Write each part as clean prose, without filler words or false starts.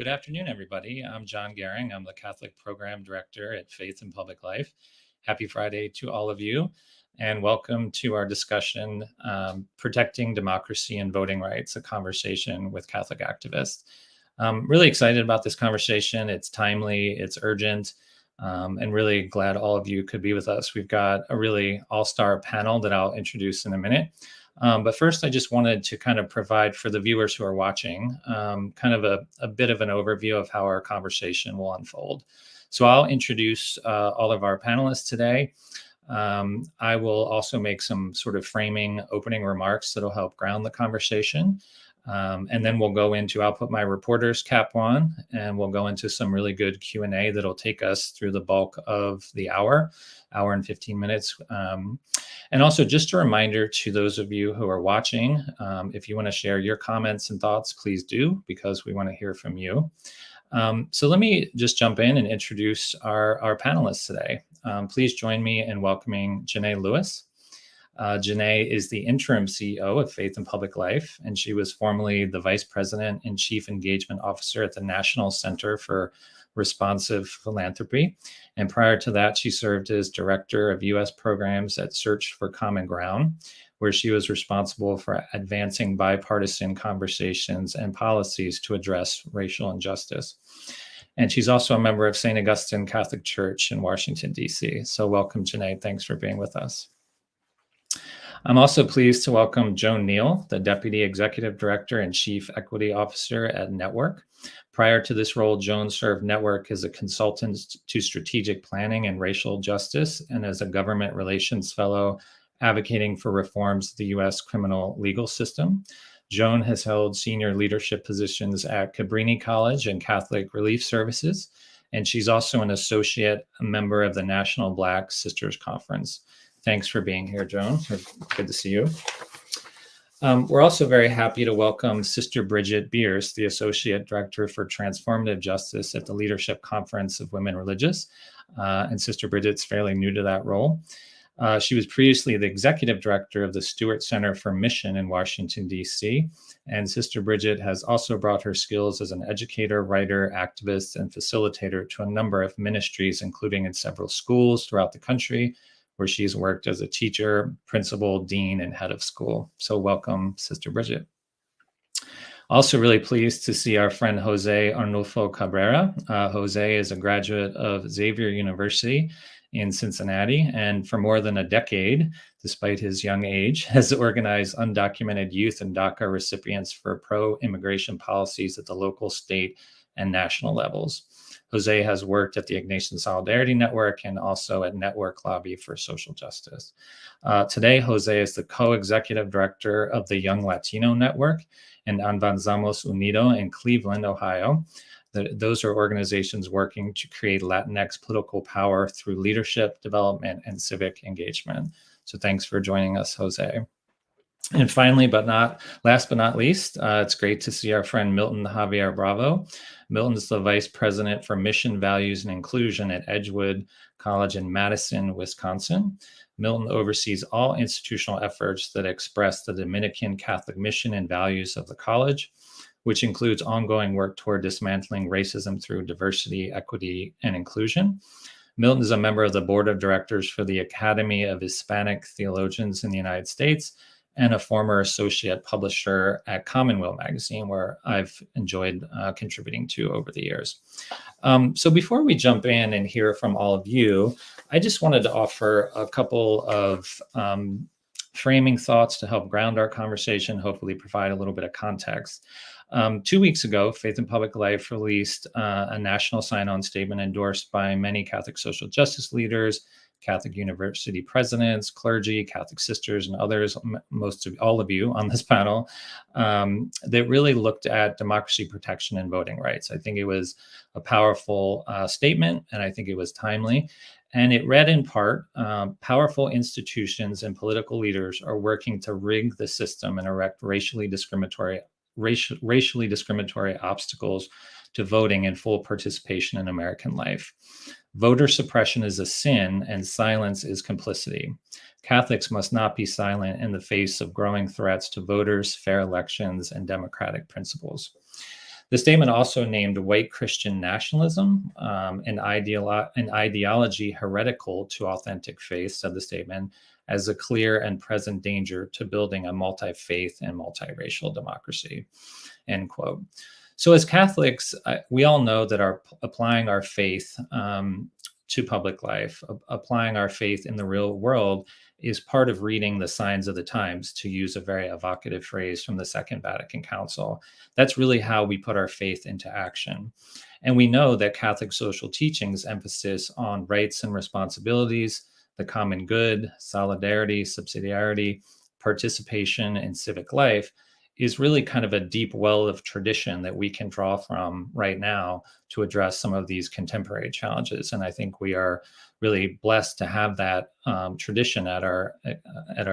Good afternoon, everybody. I'm John Gehring. I'm the Catholic Program Director at Faith and Public Life. Happy Friday to all of you, and welcome to our discussion, Protecting Democracy and Voting Rights, a conversation with Catholic activists. I'm really excited about this conversation. It's timely, it's urgent, and really glad all of you could be with us. We've got a really all-star panel that I'll introduce in a minute. But first, I just wanted to kind of provide for the viewers who are watching kind of a bit of an overview of how our conversation will unfold. So I'll introduce all of our panelists today. I will also make some sort of framing opening remarks that'll help ground the conversation. And then we'll go into, I'll put my reporter's cap on, and we'll go into some really good Q&A that'll take us through the bulk of the hour and 15 minutes. And also just a reminder to those of you who are watching, if you want to share your comments and thoughts, please do, because we want to hear from you. So let me just jump in and introduce our panelists today. Please join me in welcoming Jeanné Lewis. Jeanné is the interim CEO of Faith and Public Life, and she was formerly the Vice President and Chief Engagement Officer at the National Center for Responsive Philanthropy. And prior to that, she served as Director of U.S. Programs at Search for Common Ground, where she was responsible for advancing bipartisan conversations and policies to address racial injustice. And she's also a member of St. Augustine Catholic Church in Washington, D.C. So welcome, Jeanné. Thanks for being with us. I'm also pleased to welcome Joan Neal, the Deputy Executive Director and Chief Equity Officer at Network. Prior to this role, Joan served Network as a consultant to strategic planning and racial justice, and as a government relations fellow advocating for reforms of the U.S. criminal legal system. Joan has held senior leadership positions at Cabrini College and Catholic Relief Services, and she's also an associate member of the National Black Sisters Conference. Thanks for being here, Joan. Good to see you. We're also very happy to welcome Sister Bridget Beers, the Associate Director for Transformative Justice at the Leadership Conference of Women Religious. And Sister Bridget's fairly new to that role. She was previously the Executive Director of the Stewart Center for Mission in Washington, D.C. And Sister Bridget has also brought her skills as an educator, writer, activist, and facilitator to a number of ministries, including in several schools throughout the country, where she's worked as a teacher, principal, dean, and head of school. So welcome, Sister Bridget. Also really pleased to see our friend José-Arnulfo Cabrera. Jose is a graduate of Xavier University in Cincinnati, and for more than a decade, despite his young age, has organized undocumented youth and DACA recipients for pro-immigration policies at the local, state, and national levels. Jose has worked at the Ignatian Solidarity Network and also at Network Lobby for Social Justice. Today, Jose is the co-executive director of the Young Latino Network and Avanzamos Unido in Cleveland, Ohio. Those are organizations working to create Latinx political power through leadership, development, and civic engagement. So thanks for joining us, Jose. And finally, last but not least, it's great to see our friend Milton Javier Bravo. Milton is the Vice President for Mission, Values, and Inclusion at Edgewood College in Madison, Wisconsin. Milton oversees all institutional efforts that express the Dominican Catholic mission and values of the college, which includes ongoing work toward dismantling racism through diversity, equity, and inclusion. Milton is a member of the board of directors for the Academy of Hispanic Theologians in the United States, and a former associate publisher at Commonweal magazine, where I've enjoyed contributing to over the years. So before we jump in and hear from all of you, I just wanted to offer a couple of framing thoughts to help ground our conversation, hopefully provide a little bit of context. 2 weeks ago, Faith and Public Life released a national sign-on statement endorsed by many Catholic social justice leaders, Catholic university presidents, clergy, Catholic sisters, and others, most of all of you on this panel, that really looked at democracy, protection, and voting rights. I think it was a powerful statement, and I think it was timely. And it read in part, powerful institutions and political leaders are working to rig the system and erect racially discriminatory obstacles to voting and full participation in American life. Voter suppression is a sin, and silence is complicity. Catholics must not be silent in the face of growing threats to voters, fair elections, and democratic principles. The statement also named white Christian nationalism an ideology heretical to authentic faith, said the statement, as a clear and present danger to building a multi-faith and multiracial democracy, end quote. So as Catholics, we all know that applying our faith to public life, applying our faith in the real world, is part of reading the signs of the times, to use a very evocative phrase from the Second Vatican Council. That's really how we put our faith into action. And we know that Catholic social teaching's emphasis on rights and responsibilities, the common good, solidarity, subsidiarity, participation in civic life is really kind of a deep well of tradition that we can draw from right now to address some of these contemporary challenges. And I think we are really blessed to have that tradition at our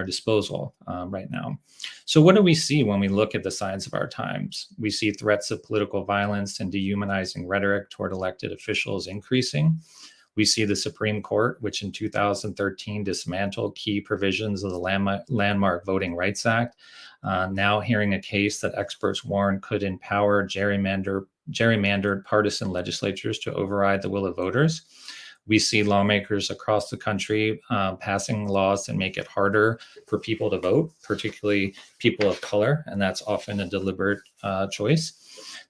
disposal right now. So what do we see when we look at the signs of our times? We see threats of political violence and dehumanizing rhetoric toward elected officials increasing. We see the Supreme Court, which in 2013 dismantled key provisions of the landmark Voting Rights Act, now hearing a case that experts warn could empower gerrymandered partisan legislatures to override the will of voters. We see lawmakers across the country passing laws that make it harder for people to vote, particularly people of color, and that's often a deliberate choice.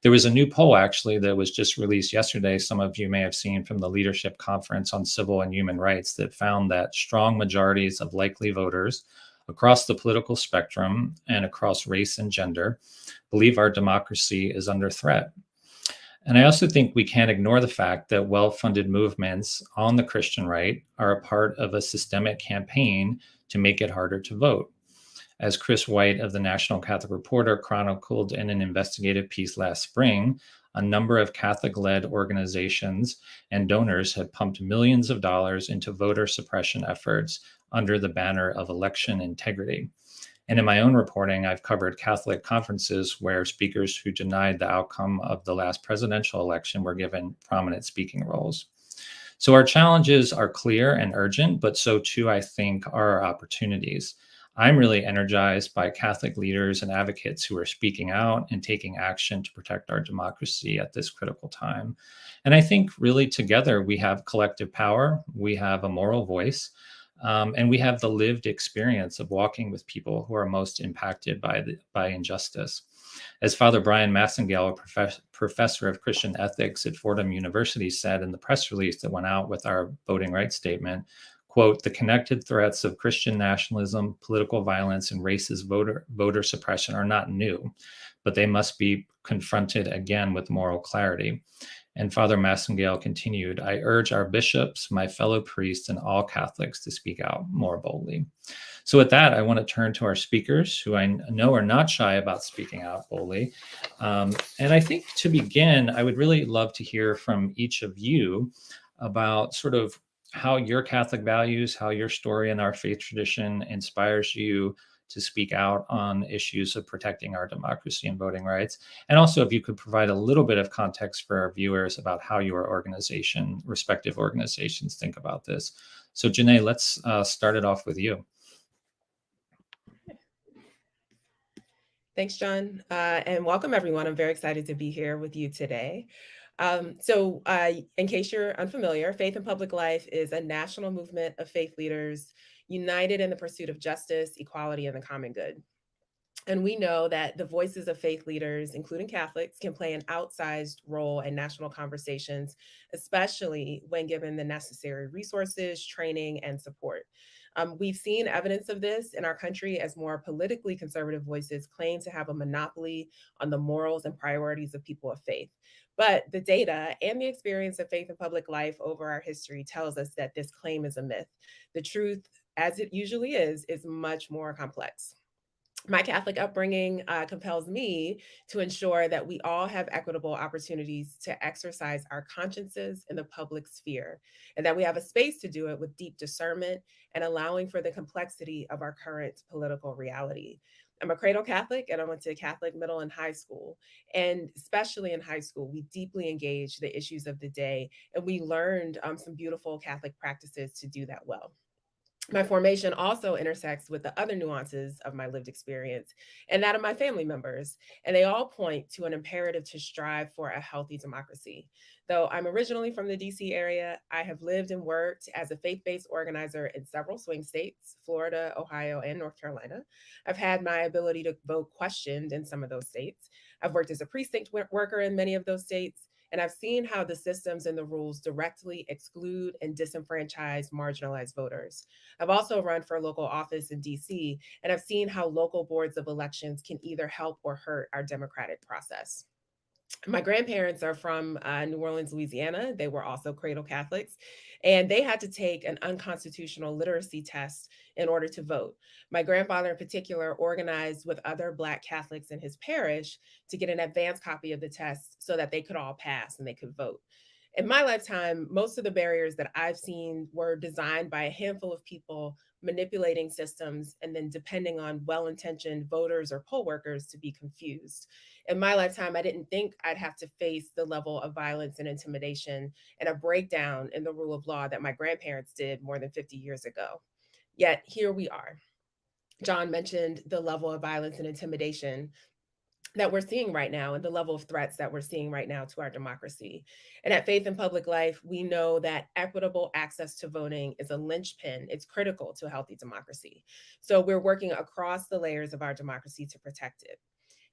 There was a new poll, actually, that was just released yesterday, some of you may have seen, from the Leadership Conference on Civil and Human Rights, that found that strong majorities of likely voters across the political spectrum and across race and gender believe our democracy is under threat. And I also think we can't ignore the fact that well-funded movements on the Christian right are a part of a systemic campaign to make it harder to vote. As Chris White of the National Catholic Reporter chronicled in an investigative piece last spring, a number of Catholic-led organizations and donors have pumped millions of dollars into voter suppression efforts under the banner of election integrity. And in my own reporting, I've covered Catholic conferences where speakers who denied the outcome of the last presidential election were given prominent speaking roles. So our challenges are clear and urgent, but so too, I think, are our opportunities. I'm really energized by Catholic leaders and advocates who are speaking out and taking action to protect our democracy at this critical time. And I think really together we have collective power, we have a moral voice, and we have the lived experience of walking with people who are most impacted by injustice. As Father Brian Massengale, a professor of Christian ethics at Fordham University, said in the press release that went out with our voting rights statement, quote, "The connected threats of Christian nationalism, political violence, and racist voter suppression are not new, but they must be confronted again with moral clarity." And Father Massengale continued, "I urge our bishops, my fellow priests, and all Catholics to speak out more boldly." So with that, I want to turn to our speakers, who I know are not shy about speaking out boldly. And I think to begin, I would really love to hear from each of you about sort of how your Catholic values, how your story and our faith tradition inspires you to speak out on issues of protecting our democracy and voting rights. And also, if you could provide a little bit of context for our viewers about how your respective organizations think about this. So Jeanné, let's start it off with you. Thanks, John, and welcome everyone. I'm very excited to be here with you today. In case you're unfamiliar, Faith in Public Life is a national movement of faith leaders united in the pursuit of justice, equality, and the common good. And we know that the voices of faith leaders, including Catholics, can play an outsized role in national conversations, especially when given the necessary resources, training, and support. We've seen evidence of this in our country as more politically conservative voices claim to have a monopoly on the morals and priorities of people of faith. But the data and the experience of faith in public life over our history tells us that this claim is a myth. The truth, as it usually is much more complex. My Catholic upbringing compels me to ensure that we all have equitable opportunities to exercise our consciences in the public sphere, and that we have a space to do it with deep discernment and allowing for the complexity of our current political reality. I'm a cradle Catholic, and I went to Catholic middle and high school. And especially in high school, we deeply engaged the issues of the day, and we learned some beautiful Catholic practices to do that well. My formation also intersects with the other nuances of my lived experience and that of my family members, and they all point to an imperative to strive for a healthy democracy. Though I'm originally from the DC area, I have lived and worked as a faith based organizer in several swing states, Florida, Ohio, and North Carolina. I've had my ability to vote questioned in some of those states. I've worked as a precinct worker in many of those states. And I've seen how the systems and the rules directly exclude and disenfranchise marginalized voters. I've also run for local office in DC, and I've seen how local boards of elections can either help or hurt our democratic process. My grandparents are from New Orleans, Louisiana. They were also cradle Catholics, and they had to take an unconstitutional literacy test in order to vote. My grandfather, in particular, organized with other Black Catholics in his parish to get an advance copy of the test so that they could all pass and they could vote. In my lifetime, most of the barriers that I've seen were designed by a handful of people manipulating systems and then depending on well intentioned voters or poll workers to be confused. In my lifetime, I didn't think I'd have to face the level of violence and intimidation and a breakdown in the rule of law that my grandparents did more than 50 years ago. Yet here we are. John mentioned the level of violence and intimidation that we're seeing right now and the level of threats that we're seeing right now to our democracy. And at Faith in Public Life, we know that equitable access to voting is a linchpin. It's critical to a healthy democracy. So we're working across the layers of our democracy to protect it.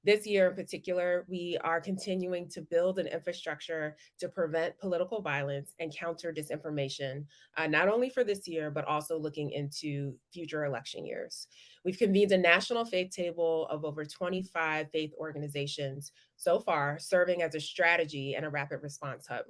This year in particular, we are continuing to build an infrastructure to prevent political violence and counter disinformation, not only for this year, but also looking into future election years. We've convened a national faith table of over 25 faith organizations so far, serving as a strategy and a rapid response hub.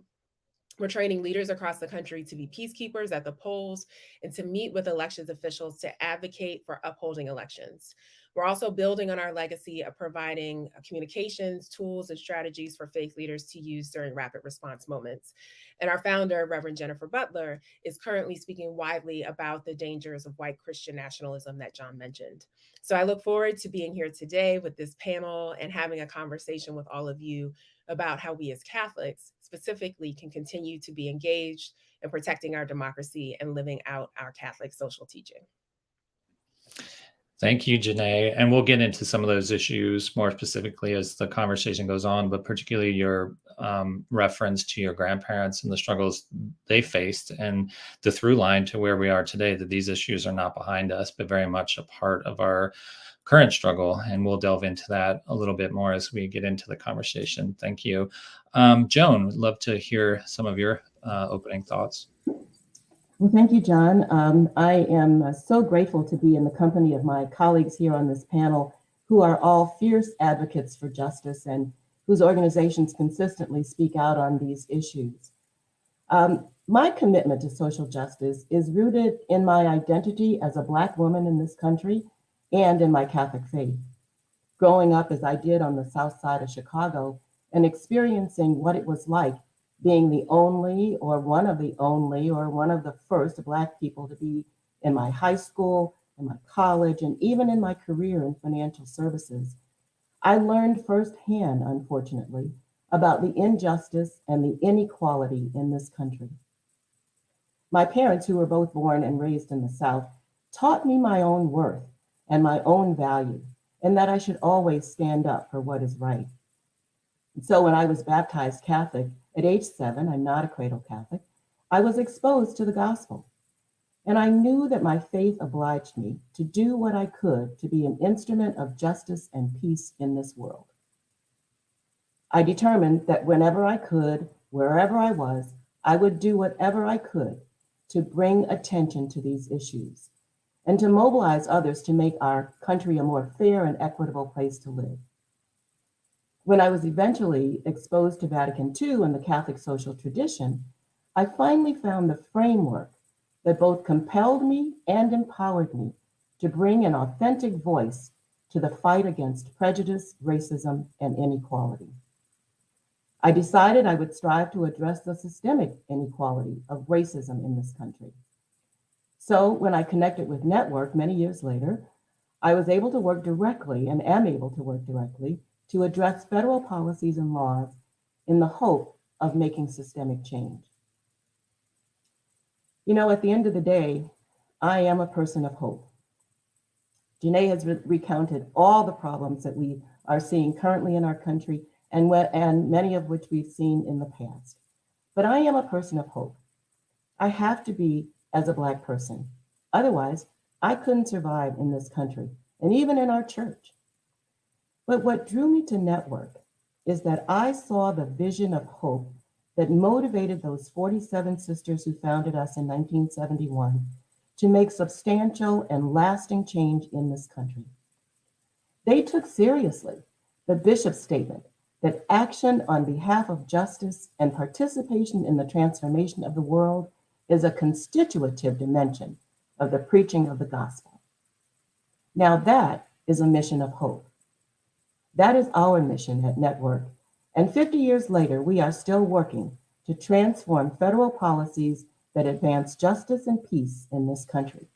We're training leaders across the country to be peacekeepers at the polls and to meet with elections officials to advocate for upholding elections. We're also building on our legacy of providing communications, tools, and strategies for faith leaders to use during rapid response moments. And our founder, Reverend Jennifer Butler, is currently speaking widely about the dangers of white Christian nationalism that John mentioned. So I look forward to being here today with this panel and having a conversation with all of you about how we as Catholics specifically can continue to be engaged in protecting our democracy and living out our Catholic social teaching. Thank you, Jeanné. And we'll get into some of those issues more specifically as the conversation goes on, but particularly your reference to your grandparents and the struggles they faced and the through line to where we are today, that these issues are not behind us, but very much a part of our current struggle. And we'll delve into that a little bit more as we get into the conversation. Thank you. Joan, would love to hear some of your opening thoughts. Well, thank you, John. I am so grateful to be in the company of my colleagues here on this panel who are all fierce advocates for justice and whose organizations consistently speak out on these issues. My commitment to social justice is rooted in my identity as a Black woman in this country and in my Catholic faith. Growing up as I did on the South Side of Chicago and experiencing what it was like being the only or one of the first Black people to be in my high school, in my college, and even in my career in financial services, I learned firsthand, unfortunately, about the injustice and the inequality in this country. My parents, who were both born and raised in the South, taught me my own worth and my own value, and that I should always stand up for what is right. And so when I was baptized Catholic at age 7, I'm not a cradle Catholic, I was exposed to the gospel. And I knew that my faith obliged me to do what I could to be an instrument of justice and peace in this world. I determined that whenever I could, wherever I was, I would do whatever I could to bring attention to these issues and to mobilize others to make our country a more fair and equitable place to live. When I was eventually exposed to Vatican II and the Catholic social tradition, I finally found the framework that both compelled me and empowered me to bring an authentic voice to the fight against prejudice, racism, and inequality. I decided I would strive to address the systemic inequality of racism in this country. So when I connected with Network many years later, I was able to work directly and am able to work directly to address federal policies and laws in the hope of making systemic change. You know, at the end of the day, I am a person of hope. Jeanné has recounted all the problems that we are seeing currently in our country and many of which we've seen in the past. But I am a person of hope. I have to be as a Black person. Otherwise, I couldn't survive in this country and even in our church. But what drew me to Network is that I saw the vision of hope that motivated those 47 sisters who founded us in 1971 to make substantial and lasting change in this country. They took seriously the bishop's statement that action on behalf of justice and participation in the transformation of the world is a constitutive dimension of the preaching of the gospel. Now that is a mission of hope. That is our mission at Network. And 50 years later, we are still working to transform federal policies that advance justice and peace in this country.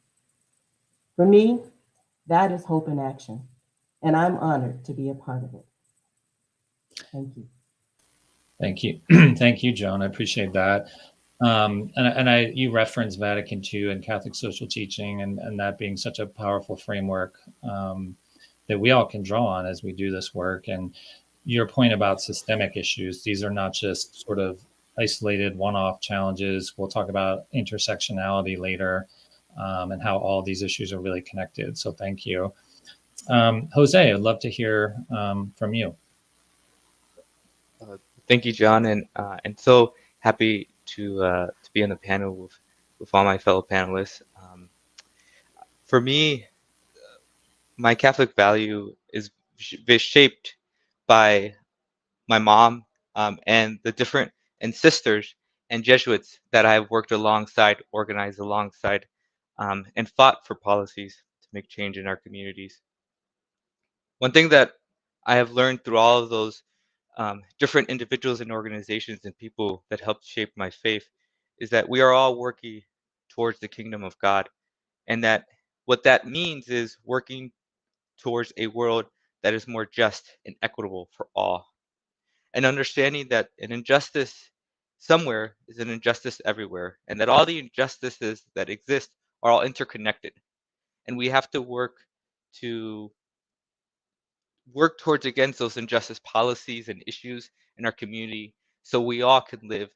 For me, that is hope in action, and I'm honored to be a part of it. Thank you. Thank you. Thank you, Joan. I appreciate that. You referenced Vatican II and Catholic social teaching and that being such a powerful framework that we all can draw on as we do this work. And your point about systemic issues, these are not just sort of isolated one-off challenges. We'll talk about intersectionality later and how all these issues are really connected. So thank you. Jose, I'd love to hear from you. Thank you, John, and so happy to be on the panel with all my fellow panelists. For me, my Catholic value is shaped by my mom and the different sisters and Jesuits that I've worked alongside, organized alongside, and fought for policies to make change in our communities. One thing that I have learned through all of those different individuals and organizations and people that helped shape my faith is that we are all working towards the kingdom of God, and that what that means is working towards a world that is more just and equitable for all, and understanding that an injustice somewhere is an injustice everywhere, and that all the injustices that exist are all interconnected, and we have to work towards against those injustice policies and issues in our community, so we all can live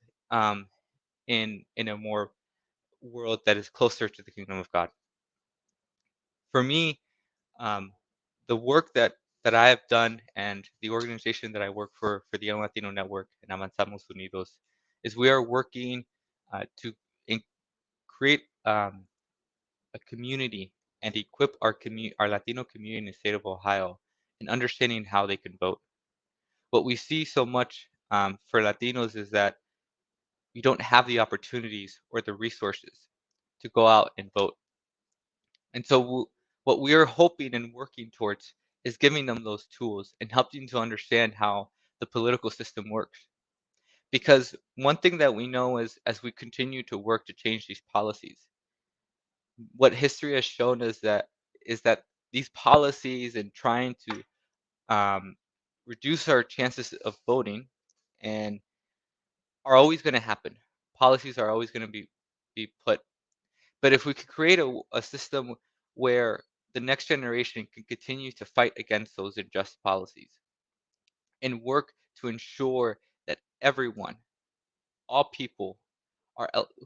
in a more world that is closer to the kingdom of God. For me, the work that I have done and the organization that I work for the Young Latino Network and Avanzamos Unidos, is we are working to create a community and equip our Latino community in the state of Ohio in understanding how they can vote. What we see so much for Latinos is that we don't have the opportunities or the resources to go out and vote. And so what we are hoping and working towards is giving them those tools and helping to understand how the political system works. Because one thing that we know is, as we continue to work to change these policies, what history has shown us is that these policies and trying to reduce our chances of voting and are always going to happen. Policies are always going to be put. But if we could create a system where the next generation can continue to fight against those unjust policies and work to ensure that everyone, all people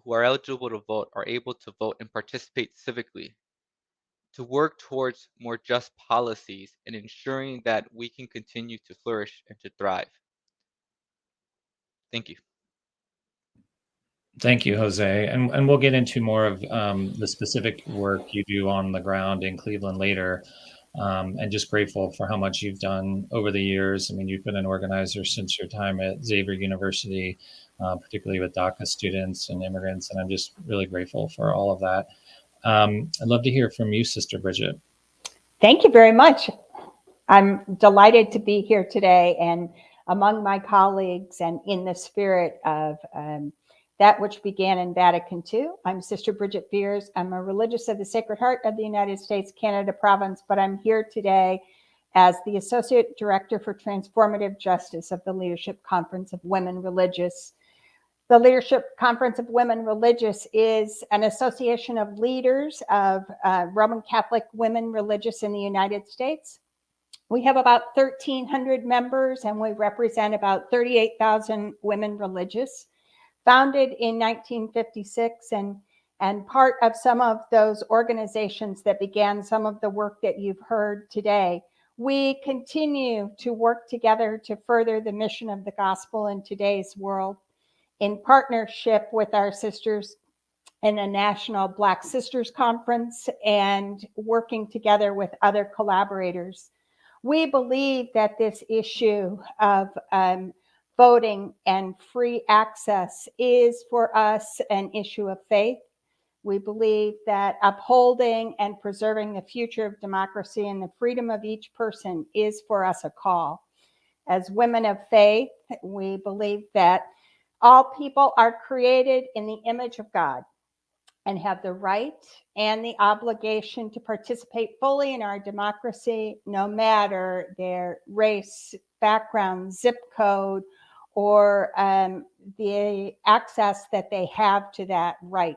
who are eligible to vote are able to vote and participate civically, to work towards more just policies and ensuring that we can continue to flourish and to thrive. Thank you. Thank you, Jose. And we'll get into more of the specific work you do on the ground in Cleveland later. And just grateful for how much you've done over the years. I mean, you've been an organizer since your time at Xavier University, particularly with DACA students and immigrants. And I'm just really grateful for all of that. I'd love to hear from you, Sister Bridget. Thank you very much. I'm delighted to be here today and among my colleagues and in the spirit of that which began in Vatican II. I'm Sister Bridget Beers. I'm a religious of the Sacred Heart of the United States, Canada Province, but I'm here today as the Associate Director for Transformative Justice of the Leadership Conference of Women Religious. The Leadership Conference of Women Religious is an association of leaders of Roman Catholic women religious in the United States. We have about 1,300 members, and we represent about 38,000 women religious. Founded in 1956 and part of some of those organizations that began some of the work that you've heard today. We continue to work together to further the mission of the gospel in today's world in partnership with our sisters in the National Black Sisters Conference and working together with other collaborators. We believe that this issue of voting and free access is for us an issue of faith. We believe that upholding and preserving the future of democracy and the freedom of each person is for us a call. As women of faith, we believe that all people are created in the image of God and have the right and the obligation to participate fully in our democracy, no matter their race, background, zip code, or the access that they have to that right.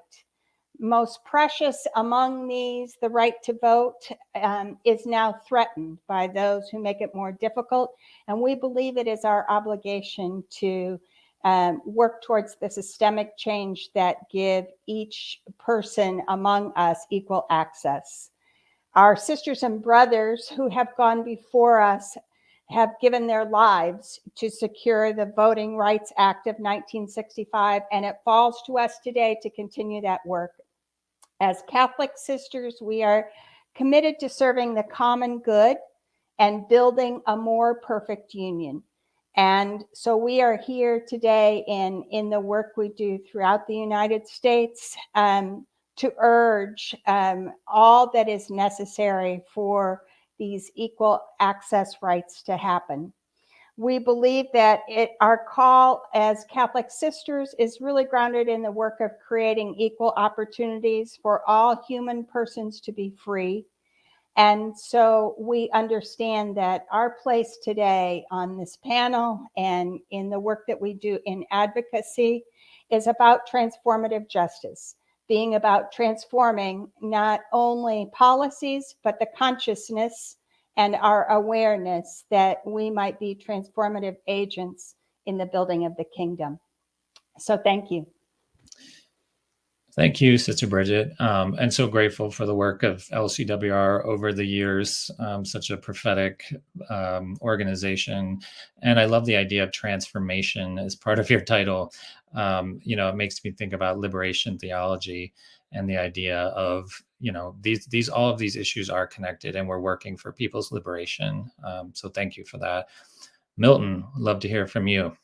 Most precious among these, the right to vote, is now threatened by those who make it more difficult. And we believe it is our obligation to work towards the systemic change that give each person among us equal access. Our sisters and brothers who have gone before us have given their lives to secure the Voting Rights Act of 1965, and it falls to us today to continue that work. As Catholic sisters, we are committed to serving the common good and building a more perfect union. And so we are here today in the work we do throughout the United States to urge all that is necessary for these equal access rights to happen. We believe that our call as Catholic sisters is really grounded in the work of creating equal opportunities for all human persons to be free. And so we understand that our place today on this panel and in the work that we do in advocacy is about transformative justice, being about transforming not only policies, but the consciousness and our awareness that we might be transformative agents in the building of the kingdom. So thank you. Thank you, Sister Bridget. And so grateful for the work of LCWR over the years, such a prophetic organization. And I love the idea of transformation as part of your title. It makes me think about liberation theology and the idea of, all of these issues are connected and we're working for people's liberation. So thank you for that. Milton, love to hear from you.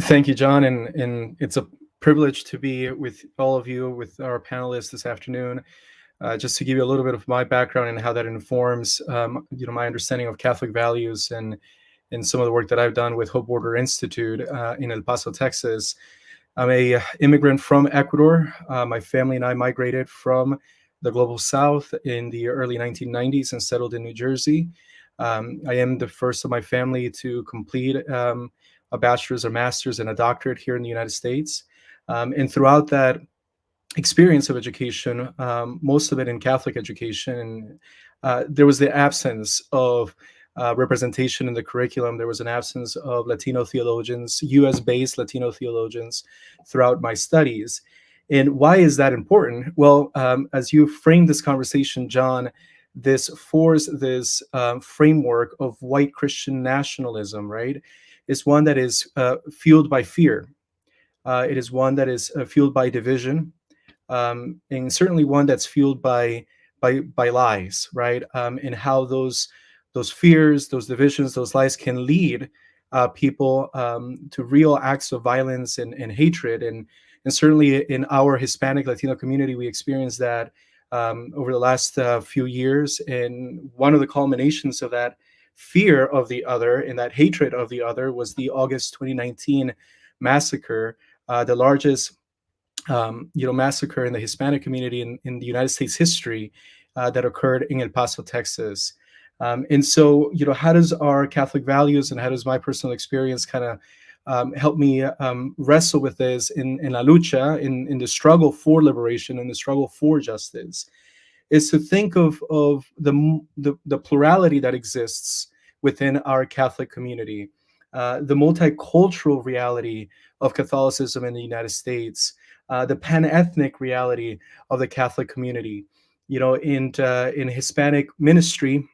Thank you, John. And it's a privilege to be with all of you, with our panelists this afternoon. Just to give you a little bit of my background and how that informs, my understanding of Catholic values and some of the work that I've done with Hope Border Institute in El Paso, Texas. I'm a immigrant from Ecuador. My family and I migrated from the Global South in the early 1990s and settled in New Jersey. I am the first of my family to complete a bachelor's, a master's, and a doctorate here in the United States. And throughout that experience of education, most of it in Catholic education, there was the absence of representation in the curriculum. There was an absence of Latino theologians, US-based Latino theologians throughout my studies. And why is that important? Well, as you framed this conversation, John, this framework of white Christian nationalism, right, is one that is fueled by fear. It is one that is fueled by division, and certainly one that's fueled by lies, right? And how those fears, those divisions, those lies can lead people to real acts of violence and hatred. And certainly in our Hispanic Latino community, we experienced that over the last few years. And one of the culminations of that fear of the other and that hatred of the other was the August 2019 massacre, the largest massacre in the Hispanic community in the United States history that occurred in El Paso, Texas. And so, how does our Catholic values and how does my personal experience kind helped me wrestle with this in la lucha, in the struggle for liberation and the struggle for justice, is to think of the plurality that exists within our Catholic community, the multicultural reality of Catholicism in the United States, the pan-ethnic reality of the Catholic community. You know, in Hispanic ministry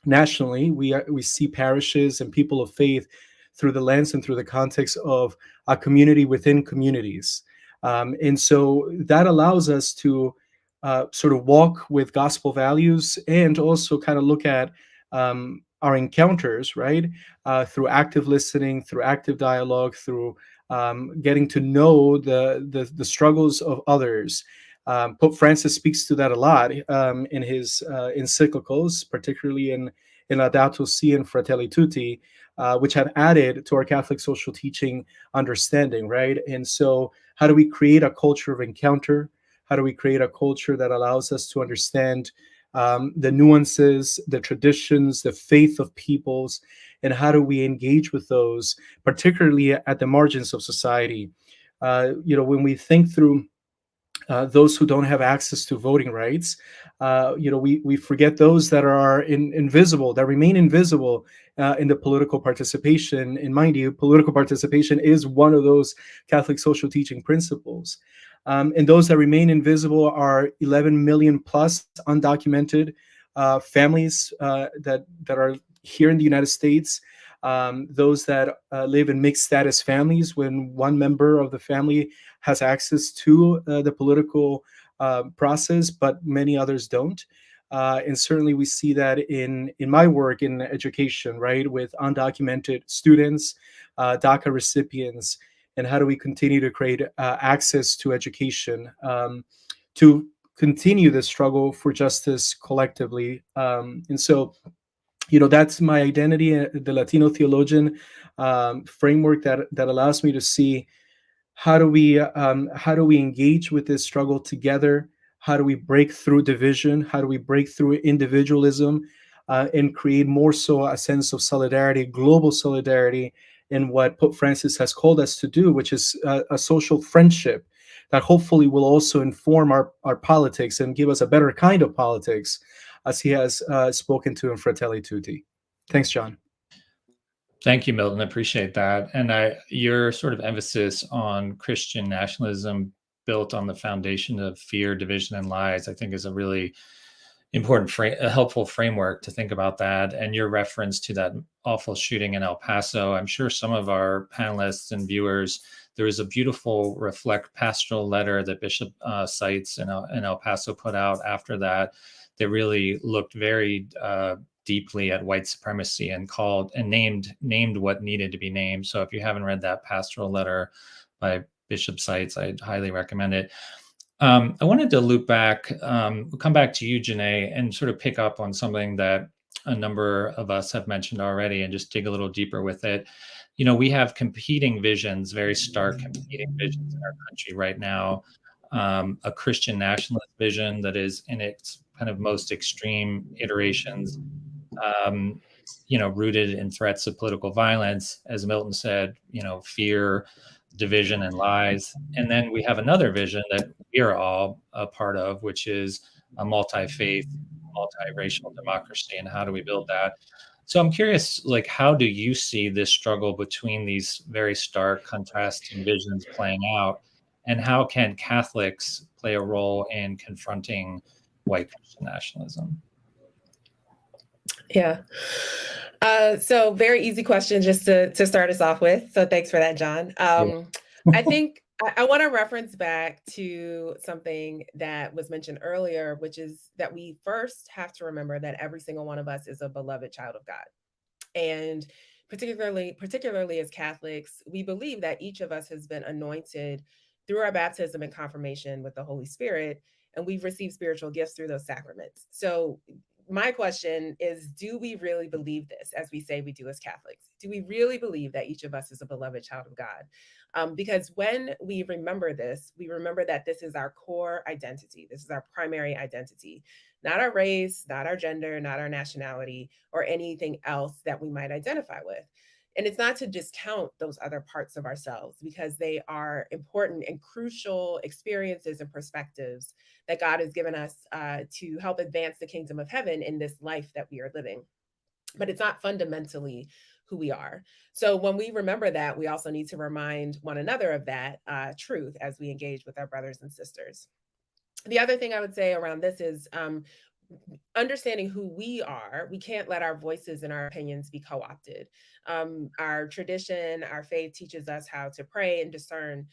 nationally, we see parishes and people of faith through the lens and through the context of a community within communities. And so that allows us to sort of walk with gospel values and also kind of look at our encounters, right? Through active listening, through active dialogue, through getting to know the struggles of others. Pope Francis speaks to that a lot in his encyclicals, particularly in Laudato Si and Fratelli Tutti, which have added to our Catholic social teaching understanding, right? And so how do we create a culture of encounter? How do we create a culture that allows us to understand the nuances, the traditions, the faith of peoples, and how do we engage with those, particularly at the margins of society? You know, when we think through those who don't have access to voting rights, you know, we forget those that are invisible, that remain invisible in the political participation. And mind you, political participation is one of those Catholic social teaching principles. And those that remain invisible are 11 million plus undocumented families that are here in the United States. Those that live in mixed status families, when one member of the family has access to the political process, but many others don't. And certainly we see that in my work in education, right, with undocumented students, DACA recipients, and how do we continue to create access to education to continue the struggle for justice collectively. And so, you know, that's my identity, the Latino theologian framework that allows me to see how do we engage with this struggle together? How do we break through division? How do we break through individualism and create more so a sense of solidarity, global solidarity, in what Pope Francis has called us to do, which is a social friendship that hopefully will also inform our politics and give us a better kind of politics, as he has spoken to in Fratelli Tutti. Thanks, John. Thank you, Milton. I appreciate that. And your sort of emphasis on Christian nationalism built on the foundation of fear, division, and lies, I think is a really important, a helpful framework to think about that. And your reference to that awful shooting in El Paso, I'm sure some of our panelists and viewers, there was a beautiful Reflect pastoral letter that Bishop Seitz in El Paso put out after that really looked very deeply at white supremacy and called and named what needed to be named. So if you haven't read that pastoral letter by Bishop Seitz, I'd highly recommend it. I wanted to loop back, come back to you, Jeanné, and sort of pick up on something that a number of us have mentioned already and just dig a little deeper with it. You know, we have competing visions, very stark competing visions in our country right now. A Christian nationalist vision that is in its kind of most extreme iterations, you know, rooted in threats of political violence, as Milton said, you know, fear, division, and lies. And then we have another vision that we are all a part of, which is a multi-faith, multiracial democracy. And how do we build that? So I'm curious, like, how do you see this struggle between these very stark contrasting visions playing out? And how can Catholics play a role in confronting white Christian nationalism? Yeah. So very easy question just to start us off with. So thanks for that, John. I think I want to reference back to something that was mentioned earlier, which is that we first have to remember that every single one of us is a beloved child of God. And particularly as Catholics, we believe that each of us has been anointed through our baptism and confirmation with the Holy Spirit, and we've received spiritual gifts through those sacraments. So my question is, do we really believe this, as we say we do as Catholics? Do we really believe that each of us is a beloved child of God? Because when we remember this, we remember that this is our core identity. This is our primary identity, not our race, not our gender, not our nationality, or anything else that we might identify with. And it's not to discount those other parts of ourselves, because they are important and crucial experiences and perspectives that God has given us to help advance the kingdom of heaven in this life that we are living. But it's not fundamentally who we are. So when we remember that, we also need to remind one another of that truth as we engage with our brothers and sisters. The other thing I would say around this is understanding who we are. We can't let our voices and our opinions be co-opted. Our tradition, our faith teaches us how to pray and discern.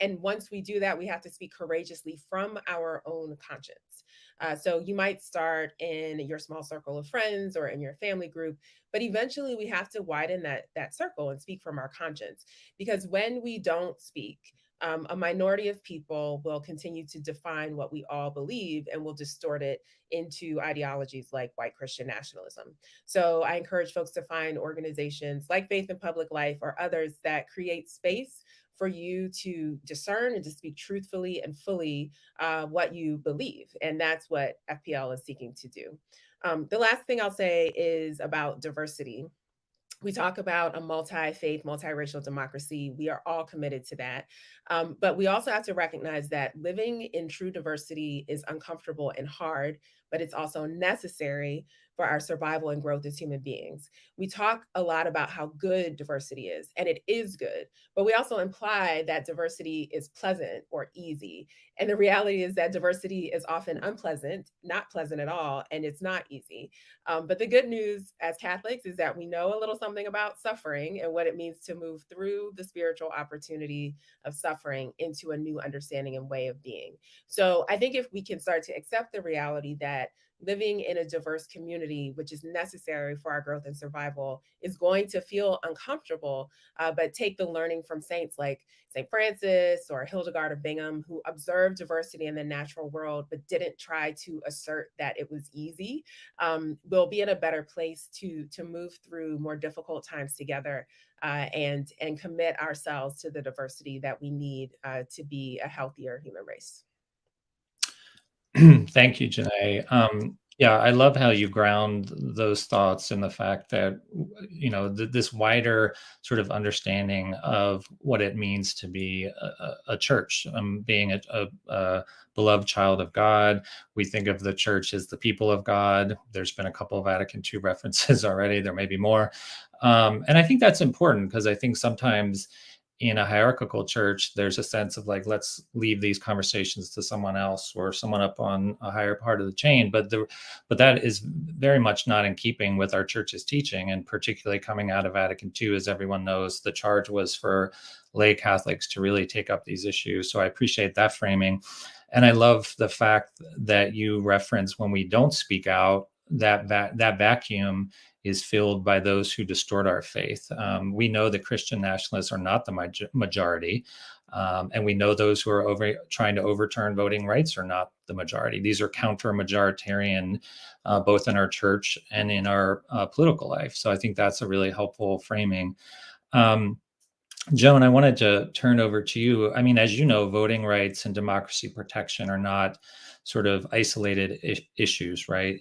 And once we do that, we have to speak courageously from our own conscience. So you might start in your small circle of friends or in your family group, but eventually we have to widen that circle and speak from our conscience. Because when we don't speak, a minority of people will continue to define what we all believe and will distort it into ideologies like white Christian nationalism. So I encourage folks to find organizations like Faith in Public Life or others that create space for you to discern and to speak truthfully and fully what you believe. And that's what FPL is seeking to do. The last thing I'll say is about diversity. We talk about a multi-faith, multiracial democracy. We are all committed to that. But we also have to recognize that living in true diversity is uncomfortable and hard, but it's also necessary for our survival and growth as human beings. We talk a lot about how good diversity is, and it is good, but we also imply that diversity is pleasant or easy. And the reality is that diversity is often unpleasant, not pleasant at all, and it's not easy. But the good news as Catholics is that we know a little something about suffering and what it means to move through the spiritual opportunity of suffering into a new understanding and way of being. So I think if we can start to accept the reality that living in a diverse community, which is necessary for our growth and survival, is going to feel uncomfortable, but take the learning from saints like St. Francis or Hildegard of Bingen, who observed diversity in the natural world, but didn't try to assert that it was easy, we'll be in a better place to move through more difficult times together and commit ourselves to the diversity that we need to be a healthier human race. Thank you, Jeanné. Yeah, I love how you ground those thoughts in the fact that, you know, this wider sort of understanding of what it means to be a church, being a beloved child of God. We think of the church as the people of God. There's been a couple of Vatican II references already. There may be more. And I think that's important because I think sometimes in a hierarchical church, there's a sense of like, let's leave these conversations to someone else or someone up on a higher part of the chain. But that is very much not in keeping with our church's teaching, and particularly coming out of Vatican II, as everyone knows, the charge was for lay Catholics to really take up these issues. So I appreciate that framing. And I love the fact that you reference when we don't speak out, that vacuum is filled by those who distort our faith. We know that Christian nationalists are not the majority. And we know those who are trying to overturn voting rights are not the majority. These are counter-majoritarian, both in our church and in our political life. So I think that's a really helpful framing. Joan, I wanted to turn over to you. I mean, as you know, voting rights and democracy protection are not sort of isolated issues, right?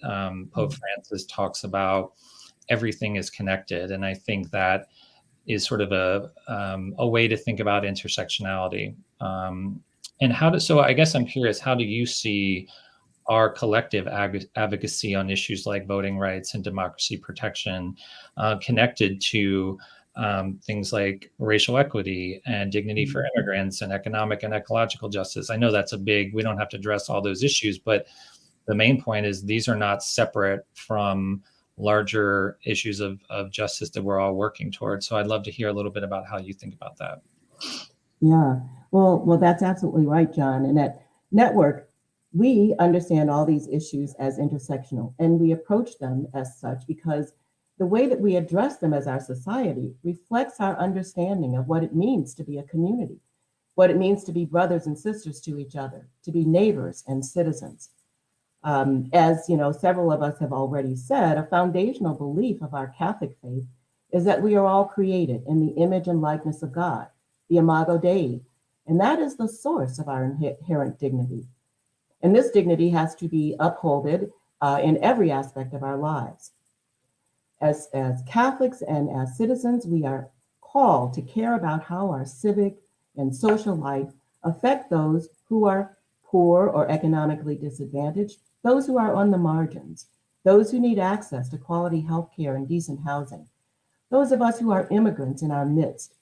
Pope Francis talks about everything is connected. And I think that is sort of a way to think about intersectionality. So I guess I'm curious, how do you see our collective advocacy on issues like voting rights and democracy protection connected to things like racial equity and dignity for immigrants and economic and ecological justice? I know that's we don't have to address all those issues, but the main point is these are not separate from larger issues of justice that we're all working towards. So I'd love to hear a little bit about how you think about that. Yeah, well, that's absolutely right, John. And at Network, we understand all these issues as intersectional, and we approach them as such because the way that we address them as our society reflects our understanding of what it means to be a community, what it means to be brothers and sisters to each other, to be neighbors and citizens. As you know, several of us have already said, a foundational belief of our Catholic faith is that we are all created in the image and likeness of God, the Imago Dei, and that is the source of our inherent dignity. And this dignity has to be upholded in every aspect of our lives. As Catholics and as citizens, we are called to care about how our civic and social life affect those who are poor or economically disadvantaged, those who are on the margins, those who need access to quality health care and decent housing, those of us who are immigrants in our midst,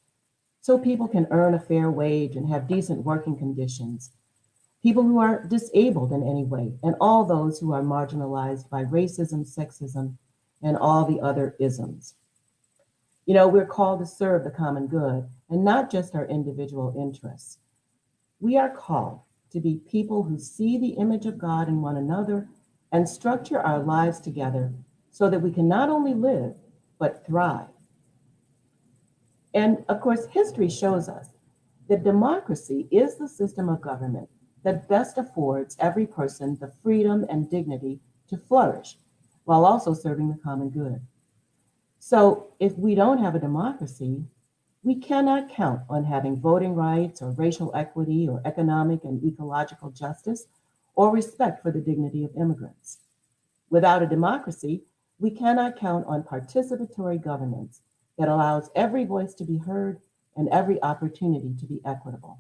so people can earn a fair wage and have decent working conditions, people who are disabled in any way, and all those who are marginalized by racism, sexism, and all the other isms. You know, we're called to serve the common good and not just our individual interests. We are called to be people who see the image of God in one another and structure our lives together so that we can not only live, but thrive. And of course, history shows us that democracy is the system of government that best affords every person the freedom and dignity to flourish while also serving the common good. So if we don't have a democracy, we cannot count on having voting rights or racial equity or economic and ecological justice or respect for the dignity of immigrants. Without a democracy, we cannot count on participatory governance that allows every voice to be heard and every opportunity to be equitable.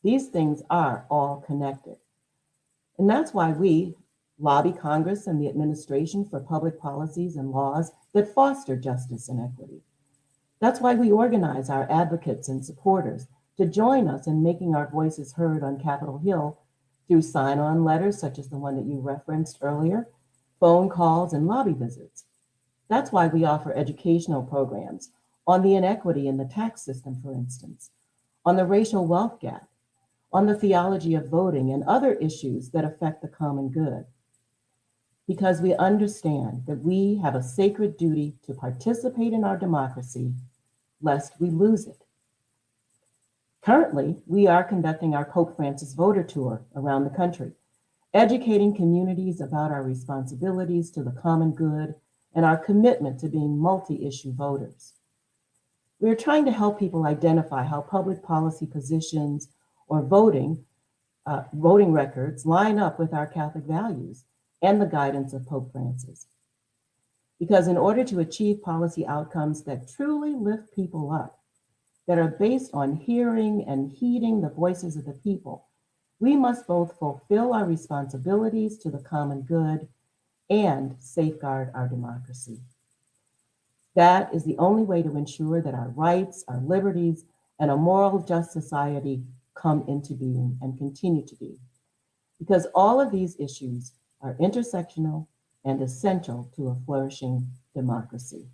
These things are all connected. And that's why we lobby Congress and the administration for public policies and laws that foster justice and equity. That's why we organize our advocates and supporters to join us in making our voices heard on Capitol Hill through sign-on letters such as the one that you referenced earlier, phone calls, and lobby visits. That's why we offer educational programs on the inequity in the tax system, for instance, on the racial wealth gap, on the theology of voting, and other issues that affect the common good. Because we understand that we have a sacred duty to participate in our democracy, lest we lose it. Currently, we are conducting our Pope Francis voter tour around the country, educating communities about our responsibilities to the common good and our commitment to being multi-issue voters. We're trying to help people identify how public policy positions or voting records line up with our Catholic values and the guidance of Pope Francis. Because in order to achieve policy outcomes that truly lift people up, that are based on hearing and heeding the voices of the people, we must both fulfill our responsibilities to the common good and safeguard our democracy. That is the only way to ensure that our rights, our liberties, and a moral, just society come into being and continue to be. Because all of these issues are intersectional and essential to a flourishing democracy.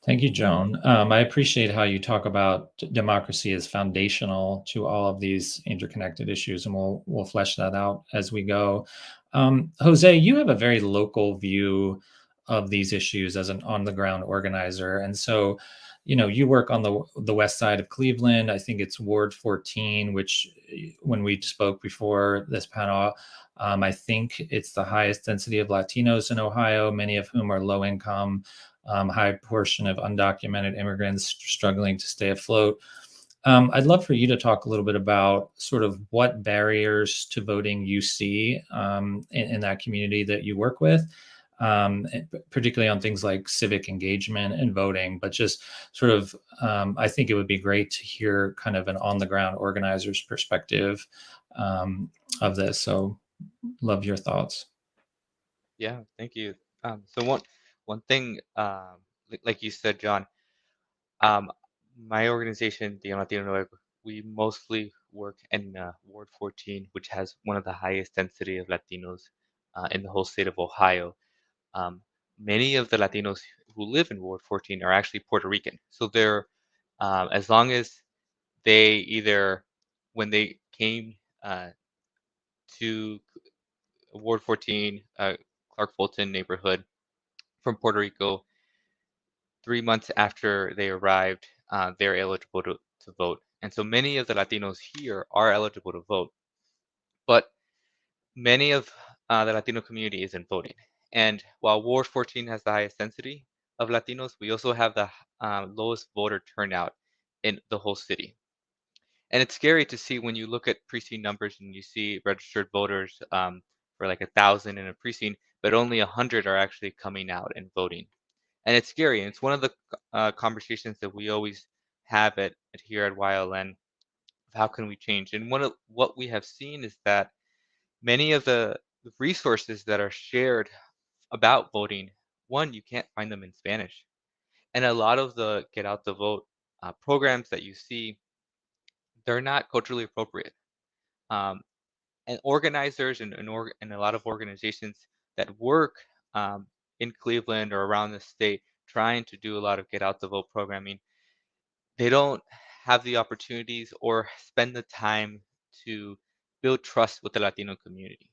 Thank you, Joan. I appreciate how you talk about democracy as foundational to all of these interconnected issues, and we'll flesh that out as we go. Jose, you have a very local view of these issues as an on-the-ground organizer, and so, you know, you work on the west side of Cleveland. I think it's Ward 14, which, when we spoke before this panel, I think it's the highest density of Latinos in Ohio, many of whom are low income. High portion of undocumented immigrants struggling to stay afloat. I'd love for you to talk a little bit about sort of what barriers to voting you see in that community that you work with, particularly on things like civic engagement and voting, but just sort of, I think it would be great to hear kind of an on-the-ground organizer's perspective of this. So love your thoughts. Yeah, thank you. So one thing, like you said, John, um, my organization, the Latino Network, we mostly work in Ward 14, which has one of the highest density of Latinos in the whole state of Ohio. Um, Many of the Latinos who live in Ward 14 are actually Puerto Rican. So they're, as long as they either, when they came to Ward 14, Clark Fulton neighborhood from Puerto Rico, 3 months after they arrived, they're eligible to vote. And so many of the Latinos here are eligible to vote, but many of the Latino community isn't voting. And while Ward 14 has the highest density of Latinos, we also have the lowest voter turnout in the whole city. And it's scary to see when you look at precinct numbers and you see registered voters for like 1,000 in a precinct, but only 100 are actually coming out and voting. And it's scary. And it's one of the conversations that we always have at here at YLN of how can we change. And one of what we have seen is that many of the resources that are shared about voting, one, you can't find them in Spanish. And a lot of the Get Out the Vote programs that you see, they're not culturally appropriate. Um, and organizers and a lot of organizations that work in Cleveland or around the state trying to do a lot of Get Out the Vote programming, they don't have the opportunities or spend the time to build trust with the Latino community.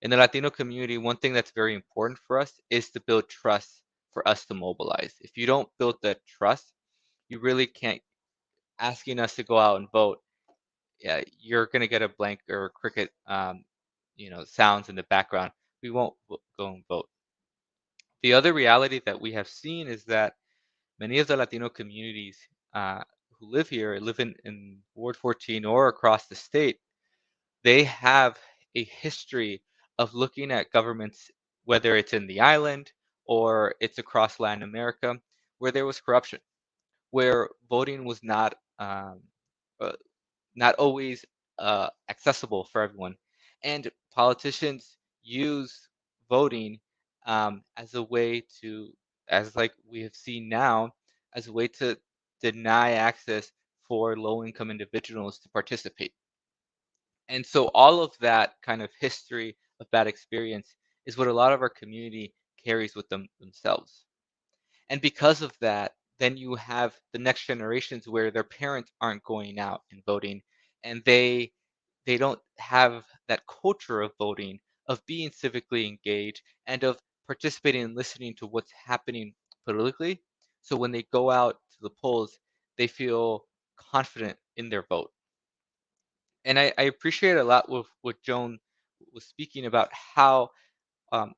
In the Latino community, one thing that's very important for us is to build trust for us to mobilize. If you don't build that trust, you really can't. Asking us to go out and vote, yeah, you're gonna get a blank or cricket, sounds in the background. We won't go and vote. The other reality that we have seen is that many of the Latino communities who live here, live in Ward 14 or across the state, they have a history of looking at governments, whether it's in the island or it's across Latin America, where there was corruption, where voting was uh, not always accessible for everyone. And politicians use voting as a way to, as like we have seen now, as a way to deny access for low income individuals to participate. And so all of that kind of history of bad experience is what a lot of our community carries with themselves. And because of that, then you have the next generations where their parents aren't going out and voting, and they don't have that culture of voting, of being civically engaged, and of participating and listening to what's happening politically. So when they go out to the polls, they feel confident in their vote. And I appreciate a lot what Joan was speaking about, how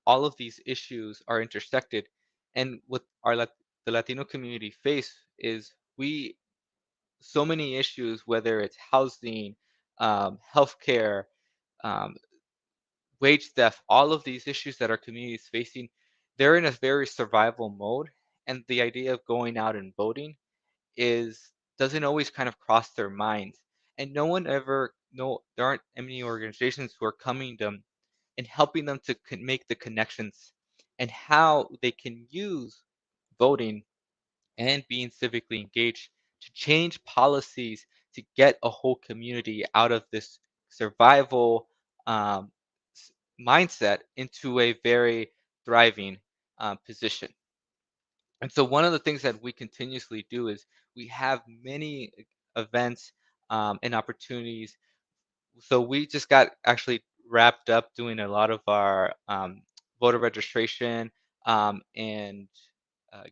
all of these issues are intersected. And what the Latino community face is so many issues, whether it's housing, healthcare, um, wage theft, all of these issues that our community is facing, they're in a very survival mode. And the idea of going out and voting is doesn't always kind of cross their minds. And no one ever no there aren't any organizations who are coming to them and helping them to make the connections and how they can use voting and being civically engaged to change policies to get a whole community out of this survival um, mindset into a very thriving position. And so one of the things that we continuously do is we have many events and opportunities. So we just got actually wrapped up doing a lot of our voter registration and uh,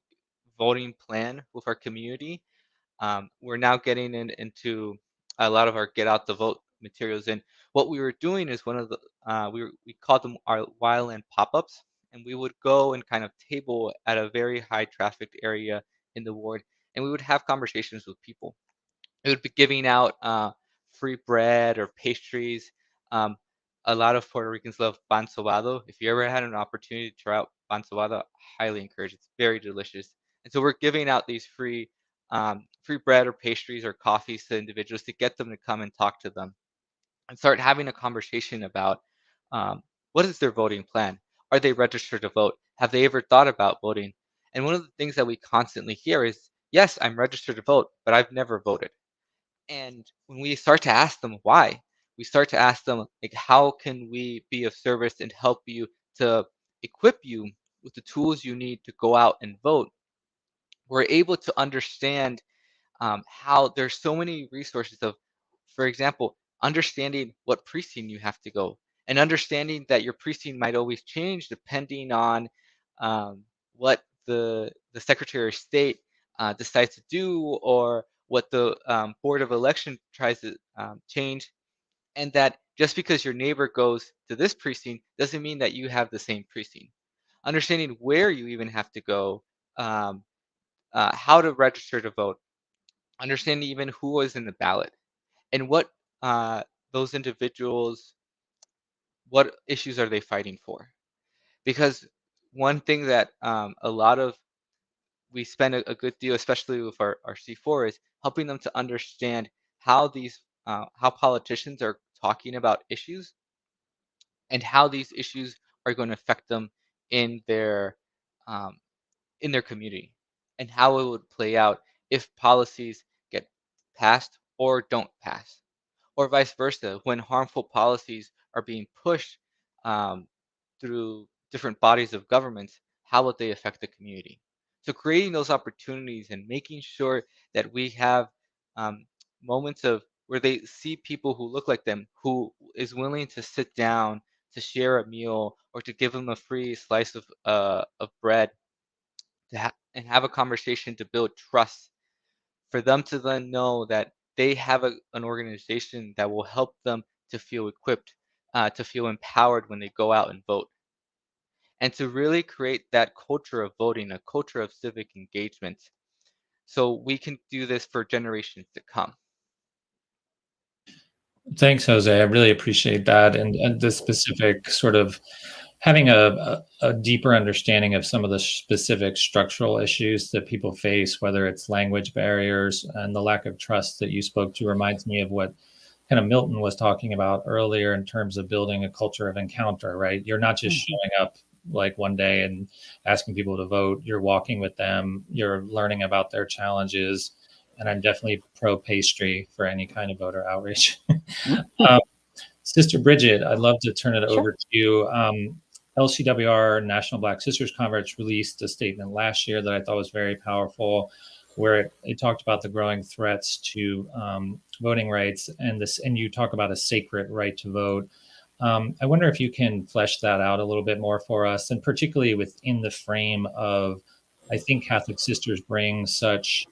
voting plan with our community. We're now getting into a lot of our get out the vote materials. And what we were doing is one of the we called them our wildland pop-ups, and we would go and kind of table at a very high trafficked area in the ward, and we would have conversations with people. It would be giving out free bread or pastries. Um, a lot of Puerto Ricans love pan sobado. If you ever had an opportunity to try out pan sobado, I highly encourage it. It's very delicious. And so we're giving out these free bread or pastries or coffees to individuals to get them to come and talk to them and start having a conversation about um, what is their voting plan? Are they registered to vote? Have they ever thought about voting? And one of the things that we constantly hear is, yes, I'm registered to vote, but I've never voted. And when we start to ask them why, we start to ask them, like, how can we be of service and help you to equip you with the tools you need to go out and vote? We're able to understand how there's so many resources of, for example, understanding what precinct you have to go and understanding that your precinct might always change depending on what the Secretary of State decides to do or what the Board of Election tries to change, and that just because your neighbor goes to this precinct doesn't mean that you have the same precinct. Understanding where you even have to go, um, how to register to vote, understanding even who was in the ballot and what those individuals, what issues are they fighting for? Because one thing that we spend a good deal, especially with our C4, is helping them to understand how how politicians are talking about issues and how these issues are going to affect them in their um, community, and how it would play out if policies get passed or don't pass, or vice versa, when harmful policies are being pushed um, through different bodies of governments, how would they affect the community? So creating those opportunities and making sure that we have um, moments of where they see people who look like them, who is willing to sit down to share a meal or to give them a free slice of bread and have a conversation to build trust, for them to then know that they have an organization that will help them to feel equipped, to feel empowered when they go out and vote, and to really create that culture of voting, a culture of civic engagement, so we can do this for generations to come. Thanks, Jose. I really appreciate that, and the specific sort of having a deeper understanding of some of the specific structural issues that people face, whether it's language barriers and the lack of trust that you spoke to, reminds me of what kind of Milton was talking about earlier in terms of building a culture of encounter, right? You're not just showing up like one day and asking people to vote. You're walking with them, you're learning about their challenges. And I'm definitely pro pastry for any kind of voter outreach. Sister Bridget, I'd love to turn it over to you. LCWR, National Black Sisters Conference, released a statement last year that I thought was very powerful, where it talked about the growing threats to voting rights, and you talk about a sacred right to vote. I wonder if you can flesh that out a little bit more for us, and particularly within the frame of, I think Catholic Sisters bring such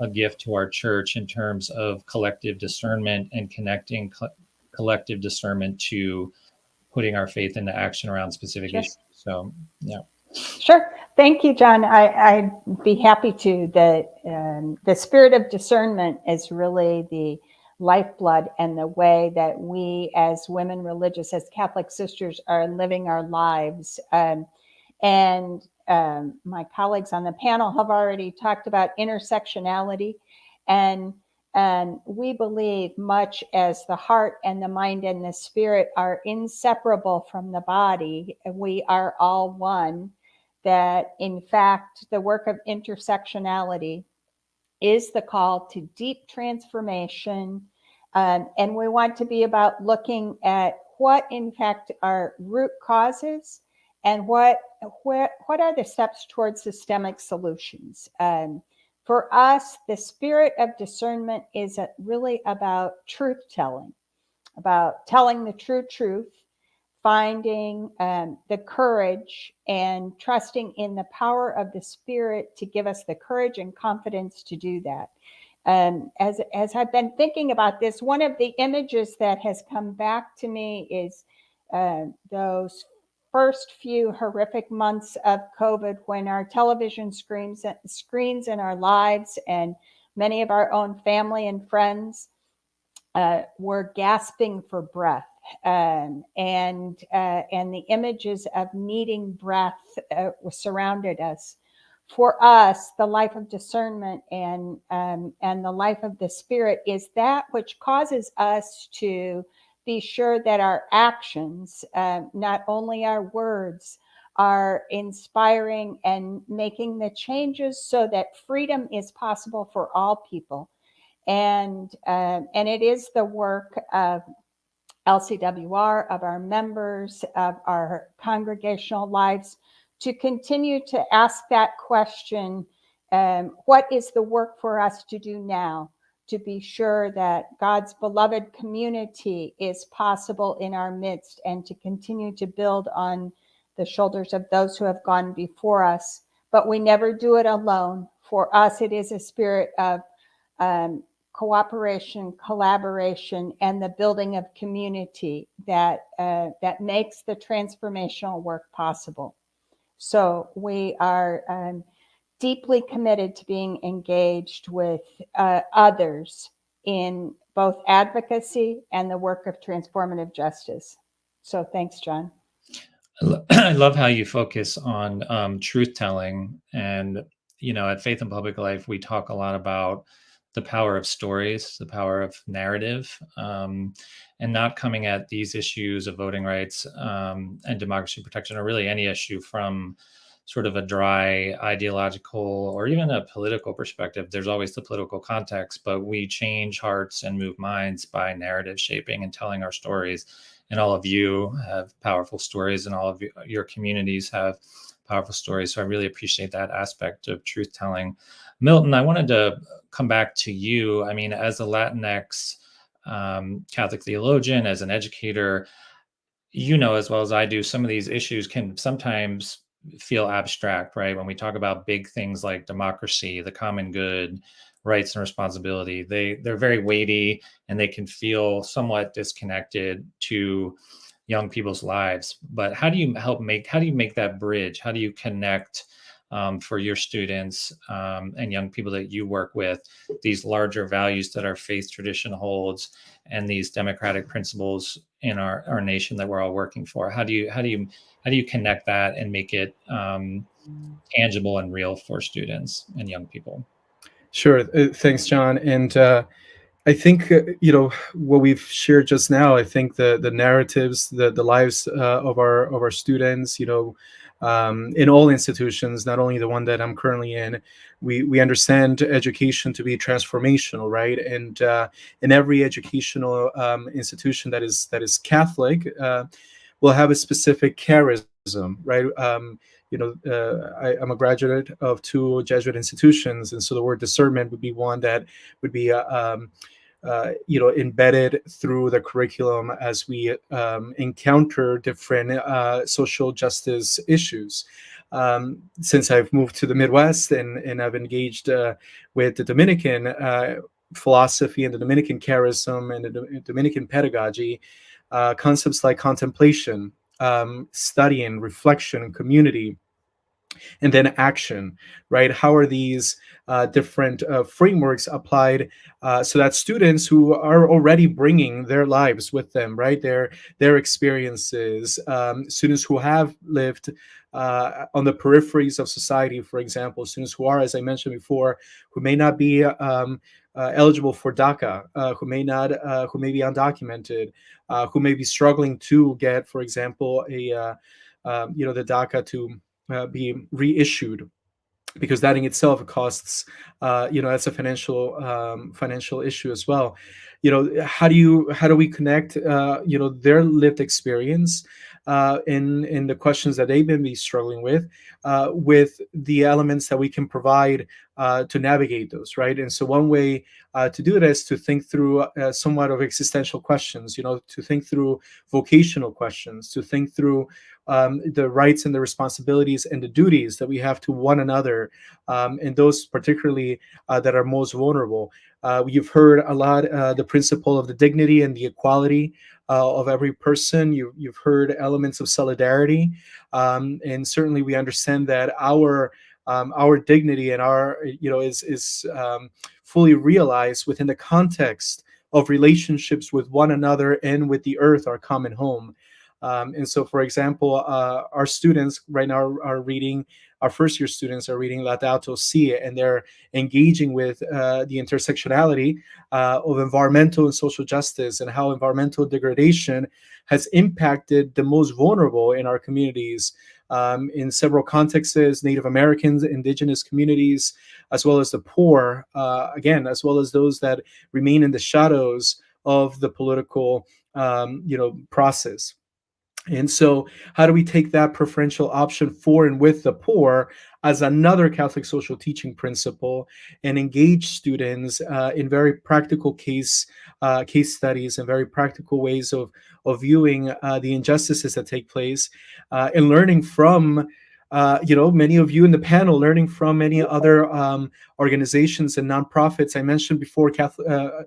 a gift to our church in terms of collective discernment and connecting collective discernment to putting our faith into action around specific issues. So, yeah. Sure. Thank you, John. I'd be happy to. The spirit of discernment is really the lifeblood and the way that we as women religious, as Catholic sisters, are living our lives. My colleagues on the panel have already talked about intersectionality, and we believe, much as the heart and the mind and the spirit are inseparable from the body, we are all one, that in fact the work of intersectionality is the call to deep transformation. And we want to be about looking at what in fact are root causes and what are the steps towards systemic solutions. For us, the spirit of discernment is really about truth telling, about telling the true truth, finding the courage and trusting in the power of the Spirit to give us the courage and confidence to do that. As I've been thinking about this, one of the images that has come back to me is those first few horrific months of COVID, when our television screens in our lives and many of our own family and friends were gasping for breath. And the images of needing breath surrounded us. For us, the life of discernment and the life of the Spirit is that which causes us to be sure that our actions, not only our words, are inspiring and making the changes so that freedom is possible for all people. And it is the work of LCWR, of our members, of our congregational lives, to continue to ask that question, what is the work for us to do now to be sure that God's beloved community is possible in our midst, and to continue to build on the shoulders of those who have gone before us. But we never do it alone. For us, it is a spirit of cooperation, collaboration, and the building of community that makes the transformational work possible. So we are deeply committed to being engaged with others in both advocacy and the work of transformative justice. So thanks, John. I love how you focus on truth telling. And, at Faith in Public Life, we talk a lot about the power of stories, the power of narrative, and not coming at these issues of voting rights and democracy protection, or really any issue from sort of a dry ideological or even a political perspective. There's always the political context, but we change hearts and move minds by narrative shaping and telling our stories. And all of you have powerful stories, and all of your communities have powerful stories. So I really appreciate that aspect of truth telling. Milton, I wanted to come back to you. I mean, as a Latinx Catholic theologian, as an educator, as well as I do, some of these issues can sometimes feel abstract, right? When we talk about big things like democracy, the common good, rights and responsibility, they're very weighty, and they can feel somewhat disconnected to young people's lives. But how do you make that bridge? How do you connect for your students and young people that you work with, these larger values that our faith tradition holds and these democratic principles in our nation that we're all working for? How do you connect that and make it tangible and real for students and young people? Sure. Thanks, John. And I think, what we've shared just now, I think the narratives, the lives of our students, in all institutions, not only the one that I'm currently in, we understand education to be transformational, right? And in every educational institution that is Catholic, will have a specific charism, right? I'm a graduate of 2 Jesuit institutions, and so the word discernment would be one that would be embedded through the curriculum as we encounter different social justice issues. Since I've moved to the Midwest and I've engaged with the Dominican philosophy and the Dominican charism and the Dominican pedagogy, concepts like contemplation, studying, reflection, community, and then action, right? How are these different frameworks applied so that students who are already bringing their lives with them, right? Their experiences, students who have lived on the peripheries of society, for example, students who are, as I mentioned before, who may not be eligible for DACA, who may be undocumented, who may be struggling to get, for example, the DACA to be reissued, because that in itself costs, that's a financial issue as well. How do we connect, their lived experience in the questions that they may be struggling with the elements that we can provide to navigate those, right? And so one way to do it is to think through somewhat of existential questions, to think through vocational questions, to think through the rights and the responsibilities and the duties that we have to one another, and those particularly that are most vulnerable. You've heard a lot the principle of the dignity and the equality of every person. You've heard elements of solidarity, and certainly we understand that our dignity and our is fully realized within the context of relationships with one another and with the earth, our common home. And so, for example, our students right now are reading, our first year students are reading Laudato Si, and they're engaging with the intersectionality of environmental and social justice, and how environmental degradation has impacted the most vulnerable in our communities in several contexts: Native Americans, indigenous communities, as well as the poor, again, as well as those that remain in the shadows of the political process. And so how do we take that preferential option for and with the poor as another Catholic social teaching principle and engage students in very practical case studies and very practical ways of viewing the injustices that take place, and learning from many of you in the panel, learning from many other organizations and nonprofits. I mentioned before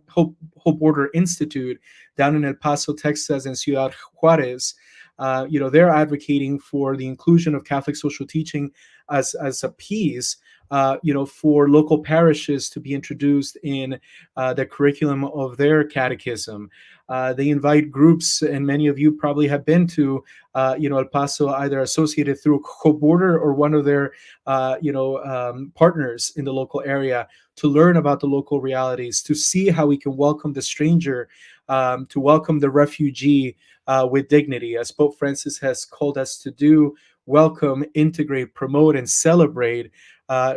Hope Order Institute down in El Paso, Texas, and Ciudad Juarez. they're advocating for the inclusion of Catholic social teaching as a piece, for local parishes to be introduced in the curriculum of their catechism. They invite groups, and many of you probably have been to, El Paso, either associated through Co-Border or one of their, partners in the local area, to learn about the local realities, to see how we can welcome the stranger, to welcome the refugee with dignity, as Pope Francis has called us to do: welcome, integrate, promote, and celebrate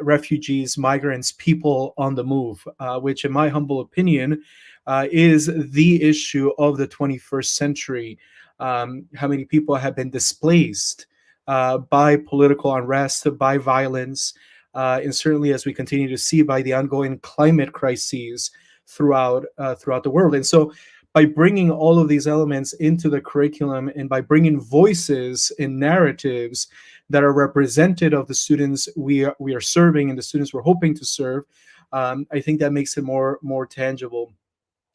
refugees, migrants, people on the move, which, in my humble opinion, is the issue of the 21st century. How many people have been displaced by political unrest, by violence, and certainly, as we continue to see, by the ongoing climate crises throughout the world. And so, by bringing all of these elements into the curriculum, and by bringing voices and narratives that are representative of the students we are serving and the students we're hoping to serve, I think that makes it more tangible.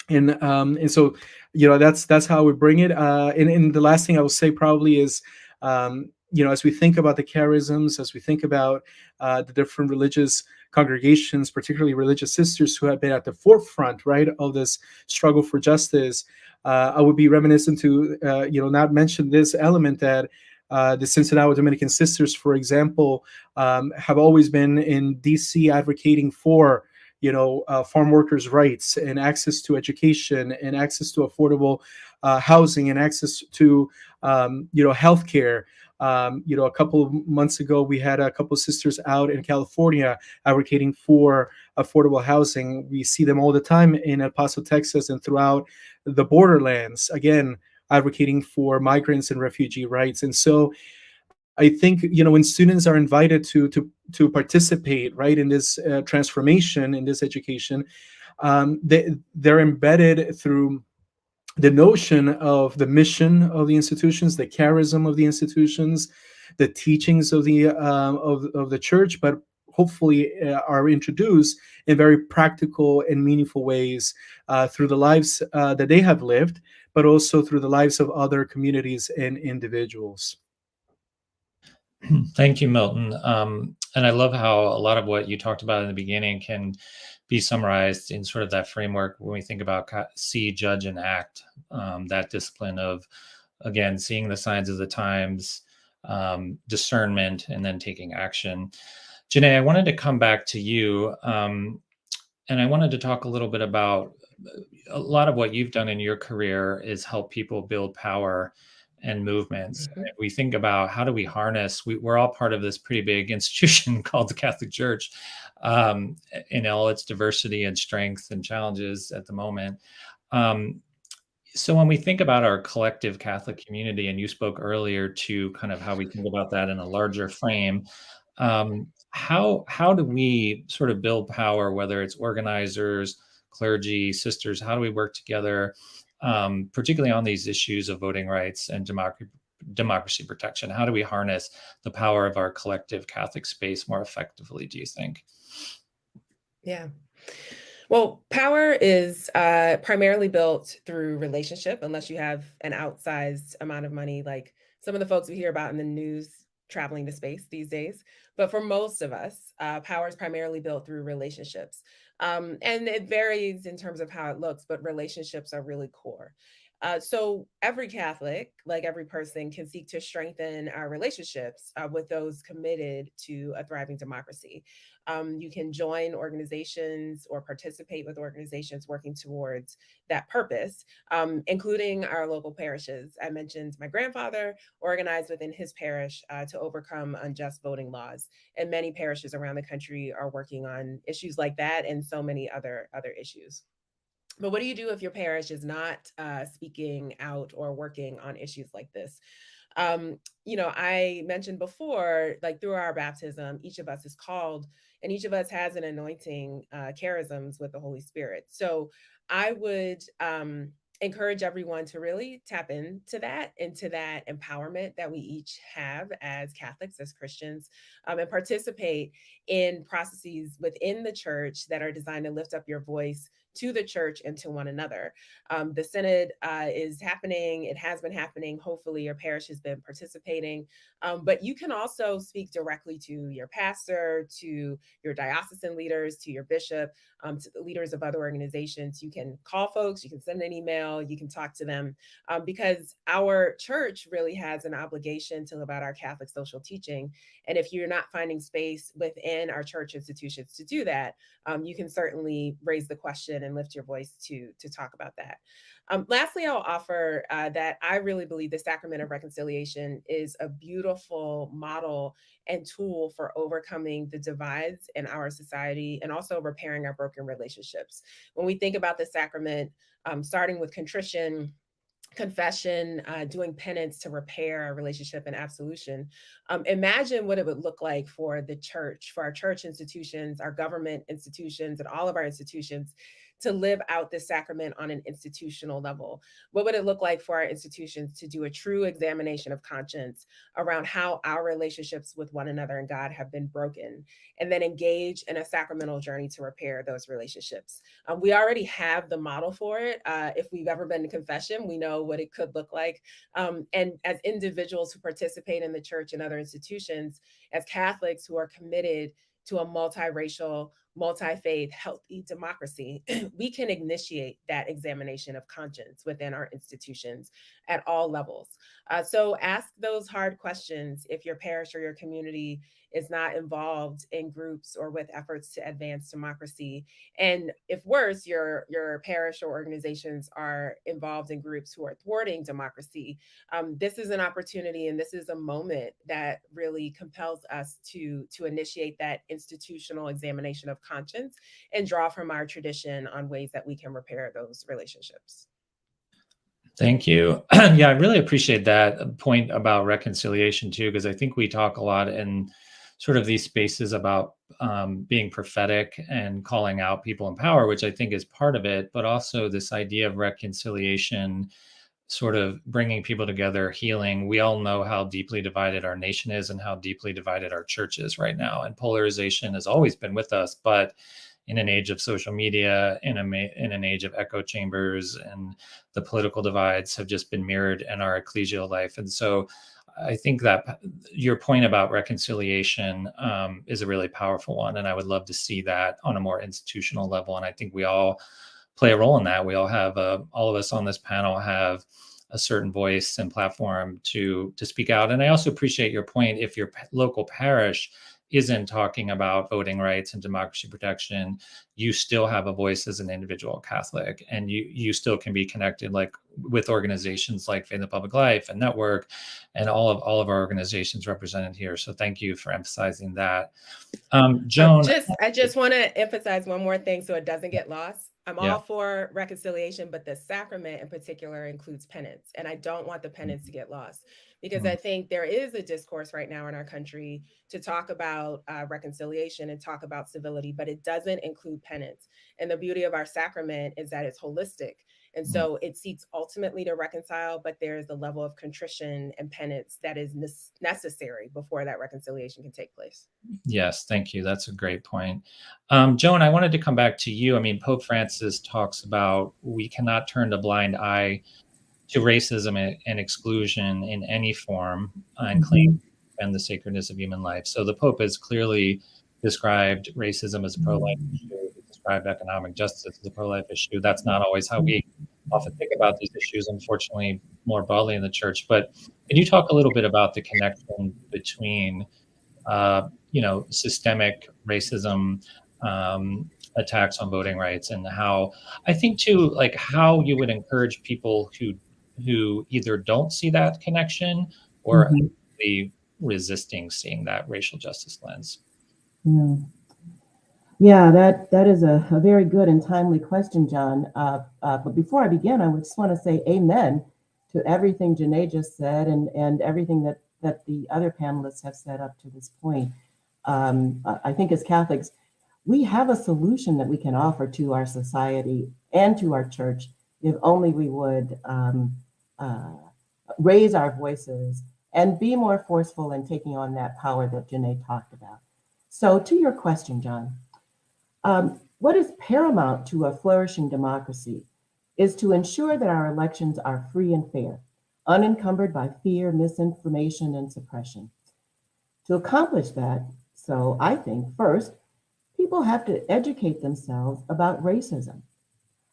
And so, that's how we bring it. And the last thing I will say probably is, as we think about the charisms, as we think about the different religious congregations, particularly religious sisters who have been at the forefront, right, of this struggle for justice, I would be reminiscent to, not mention this element that the Cincinnati Dominican Sisters, for example, have always been in DC advocating for farm workers' rights and access to education and access to affordable housing and access to healthcare. A couple of months ago, we had a couple of sisters out in California advocating for affordable housing. We see them all the time in El Paso, Texas, and throughout the borderlands, again, advocating for migrants and refugee rights. And so I think, when students are invited to participate, right, in this transformation, in this education, they're embedded through the notion of the mission of the institutions, the charism of the institutions, the teachings of the church, but hopefully are introduced in very practical and meaningful ways through the lives that they have lived, but also through the lives of other communities and individuals. Thank you, Milton. And I love how a lot of what you talked about in the beginning can be summarized in sort of that framework when we think about see, judge, and act, that discipline of, again, seeing the signs of the times, discernment, and then taking action. Jeanné, I wanted to come back to you, and I wanted to talk a little bit about a lot of what you've done in your career is help people build power and movements. Mhm. If we think about how do we harness, we're all part of this pretty big institution called the Catholic Church, in all its diversity and strengths and challenges at the moment. So when we think about our collective Catholic community, and you spoke earlier to kind of how we think about that in a larger frame, how do we sort of build power, whether it's organizers, clergy, sisters? How do we work together, particularly on these issues of voting rights and democracy protection? How do we harness the power of our collective Catholic space more effectively, do you think? Yeah. Well, power is primarily built through relationship, unless you have an outsized amount of money, like some of the folks we hear about in the news traveling to space these days. But for most of us, power is primarily built through relationships. And it varies in terms of how it looks, but relationships are really core. So every Catholic, like every person, can seek to strengthen our relationships with those committed to a thriving democracy. You can join organizations or participate with organizations working towards that purpose, including our local parishes. I mentioned my grandfather organized within his parish to overcome unjust voting laws, and many parishes around the country are working on issues like that and so many other issues. But what do you do if your parish is not speaking out or working on issues like this? I mentioned before, like through our baptism, each of us is called, and each of us has an anointing, charisms with the Holy Spirit. So I would encourage everyone to really tap into that empowerment that we each have as Catholics, as Christians, and participate in processes within the church that are designed to lift up your voice, to the church and to one another. The Synod is happening. It has been happening. Hopefully your parish has been participating. But you can also speak directly to your pastor, to your diocesan leaders, to your bishop, to the leaders of other organizations. You can call folks, you can send an email, you can talk to them, because our church really has an obligation to live out our Catholic social teaching. And if you're not finding space within our church institutions to do that, you can certainly raise the question and lift your voice to talk about that. Lastly, I'll offer that I really believe the sacrament of reconciliation is a beautiful model and tool for overcoming the divides in our society and also repairing our broken relationships. When we think about the sacrament, starting with contrition, confession, doing penance to repair our relationship and absolution. Imagine what it would look like for the church, for our church institutions, our government institutions, and all of our institutions to live out this sacrament on an institutional level. What would it look like for our institutions to do a true examination of conscience around how our relationships with one another and God have been broken, and then engage in a sacramental journey to repair those relationships? We already have the model for it. If we've ever been to confession, we know what it could look like. And as individuals who participate in the church and other institutions, as Catholics who are committed to a multiracial, multi-faith, healthy democracy, we can initiate that examination of conscience within our institutions at all levels. So ask those hard questions if your parish or your community is not involved in groups or with efforts to advance democracy. And if worse, your parish or organizations are involved in groups who are thwarting democracy, this is an opportunity and this is a moment that really compels us to initiate that institutional examination of conscience and draw from our tradition on ways that we can repair those relationships. Thank you. Yeah, I really appreciate that point about reconciliation too, because I think we talk a lot in sort of these spaces about being prophetic and calling out people in power, which I think is part of it, but also this idea of reconciliation, sort of bringing people together, healing. We all know how deeply divided our nation is and how deeply divided our church is right now. And polarization has always been with us, but in an age of social media, in an age of echo chambers, and the political divides have just been mirrored in our ecclesial life. And so I think that your point about reconciliation is a really powerful one. And I would love to see that on a more institutional level. And I think we all play a role in that. We all have, all of us on this panel have a certain voice and platform to speak out. And I also appreciate your point. If your local parish isn't talking about voting rights and democracy protection, you still have a voice as an individual Catholic, and you still can be connected, like with organizations like Faith and Public Life and Network and all of our organizations represented here. So thank you for emphasizing that. Joan, I just want to emphasize one more thing so it doesn't get lost. I'm Yeah. all for reconciliation, but the sacrament in particular includes penance. And I don't want the penance to get lost, because I think there is a discourse right now in our country to talk about reconciliation and talk about civility, but it doesn't include penance. And the beauty of our sacrament is that it's holistic. And so it seeks ultimately to reconcile, but there's a level of contrition and penance that is necessary before that reconciliation can take place. Yes, thank you. That's a great point. Joan, I wanted to come back to you. I mean, Pope Francis talks about we cannot turn a blind eye to racism and exclusion in any form and claim to defend the sacredness of human life. So the Pope has clearly described racism as a pro-life issue, described economic justice as a pro-life issue. That's not always how we often think about these issues, unfortunately, more broadly in the church. But can you talk a little bit about the connection between systemic racism, attacks on voting rights, and how I think too, like how you would encourage people who either don't see that connection or be resisting seeing that racial justice lens? Yeah, that is a very good and timely question, John. But before I begin, I would just want to say amen to everything Jeanné just said and everything that the other panelists have said up to this point. I think as Catholics, we have a solution that we can offer to our society and to our church if only we would raise our voices and be more forceful in taking on that power that Jeanné talked about. So to your question, John, What is paramount to a flourishing democracy is to ensure that our elections are free and fair, unencumbered by fear, misinformation, and suppression. To accomplish that, so I think first, people have to educate themselves about racism.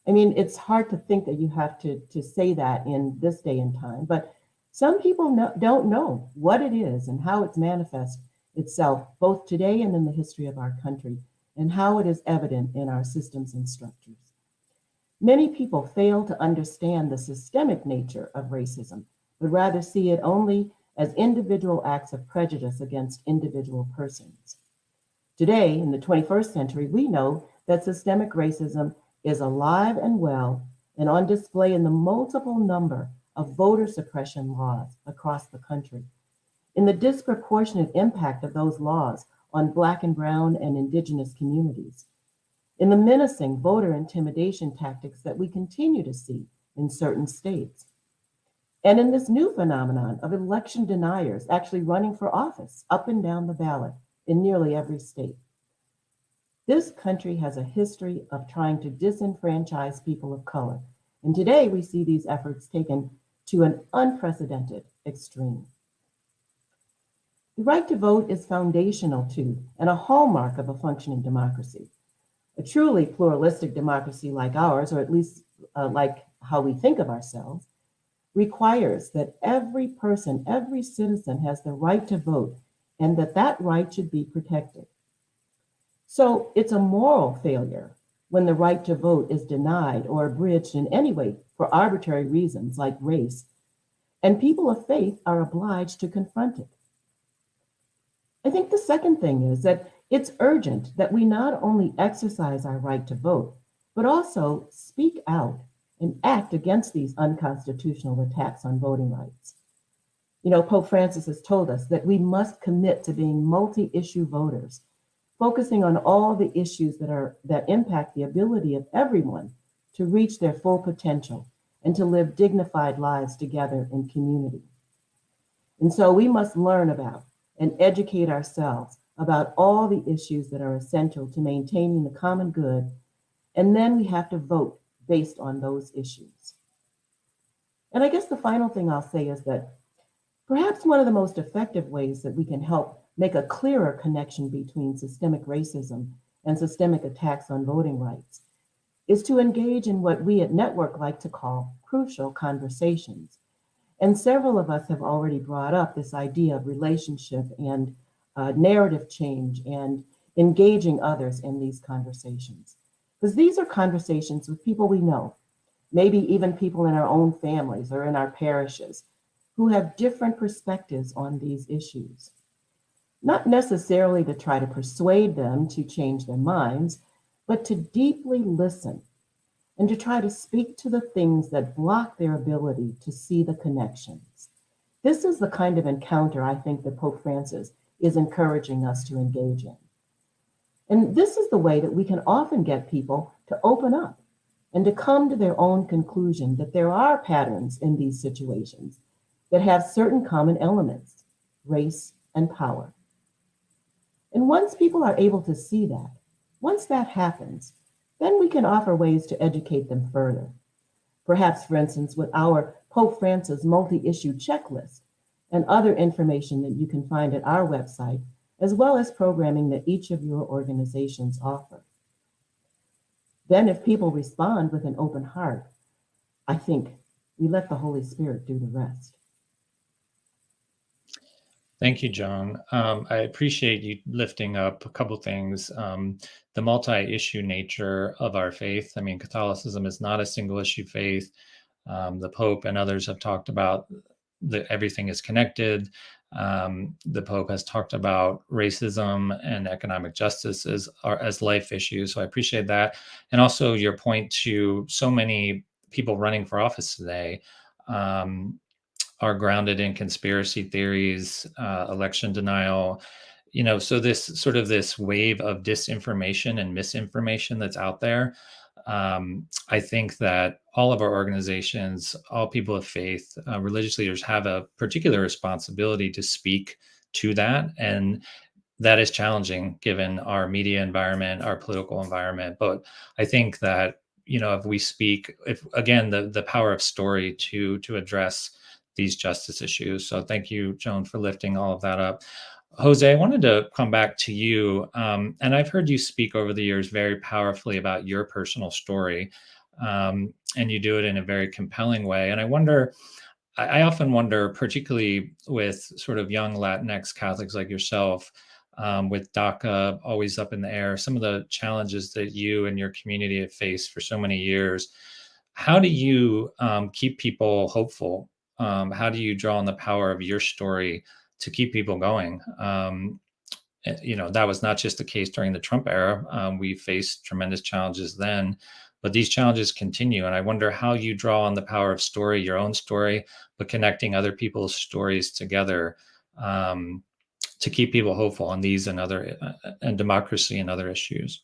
I mean, it's hard to think that you have to say that in this day and time, but some people don't know what it is and how it's manifests itself, both today and in the history of our country, and how it is evident in our systems and structures. Many people fail to understand the systemic nature of racism, but rather see it only as individual acts of prejudice against individual persons. Today, in the 21st century, we know that systemic racism is alive and well and on display in the multiple number of voter suppression laws across the country, in the disproportionate impact of those laws on Black and Brown and Indigenous communities, in the menacing voter intimidation tactics that we continue to see in certain states, and in this new phenomenon of election deniers actually running for office up and down the ballot in nearly every state. This country has a history of trying to disenfranchise people of color, and today we see these efforts taken to an unprecedented extreme. The right to vote is foundational to and a hallmark of a functioning democracy. A truly pluralistic democracy like ours, or at least like how we think of ourselves, requires that every person, every citizen has the right to vote, and that right should be protected. So it's a moral failure when the right to vote is denied or abridged in any way for arbitrary reasons like race, and people of faith are obliged to confront it. I think the second thing is that it's urgent that we not only exercise our right to vote, but also speak out and act against these unconstitutional attacks on voting rights. You know, Pope Francis has told us that we must commit to being multi-issue voters, focusing on all the issues that impact the ability of everyone to reach their full potential and to live dignified lives together in community. And so we must learn about and educate ourselves about all the issues that are essential to maintaining the common good, and then we have to vote based on those issues. And I guess the final thing I'll say is that perhaps one of the most effective ways that we can help make a clearer connection between systemic racism and systemic attacks on voting rights is to engage in what we at Network like to call crucial conversations. And several of us have already brought up this idea of relationship and narrative change and engaging others in these conversations. Because these are conversations with people we know, maybe even people in our own families or in our parishes, who have different perspectives on these issues. Not necessarily to try to persuade them to change their minds, but to deeply listen and to try to speak to the things that block their ability to see the connections. This is the kind of encounter I think that Pope Francis is encouraging us to engage in. And this is the way that we can often get people to open up and to come to their own conclusion that there are patterns in these situations that have certain common elements, race and power. And once people are able to see that, once that happens, then we can offer ways to educate them further. Perhaps, for instance, with our Pope Francis multi-issue checklist and other information that you can find at our website, as well as programming that each of your organizations offer. Then if people respond with an open heart, I think we let the Holy Spirit do the rest. Thank you, Joan. I appreciate you lifting up a couple things. The multi-issue nature of our faith. I mean, Catholicism is not a single issue faith. The Pope and others have talked about that everything is connected. The Pope has talked about racism and economic justice as life issues. So I appreciate that. And also your point to so many people running for office today are grounded in conspiracy theories, election denial, so this wave of disinformation and misinformation that's out there. I think that all of our organizations, all people of faith, religious leaders have a particular responsibility to speak to that and that is challenging given our media environment, our political environment. But I think that, if we speak, if again, the power of story to address these justice issues. So thank you, Joan, for lifting all of that up. Jose, I wanted to come back to you. And I've heard you speak over the years very powerfully about your personal story. And you do it in a very compelling way. And I often wonder, particularly with sort of young Latinx Catholics like yourself, with DACA always up in the air, some of the challenges that you and your community have faced for so many years. How do you keep people hopeful? How do you draw on the power of your story to keep people going? That was not just the case during the Trump era. We faced tremendous challenges then, but these challenges continue. And I wonder how you draw on the power of story, your own story, but connecting other people's stories together to keep people hopeful on these and other and democracy and other issues.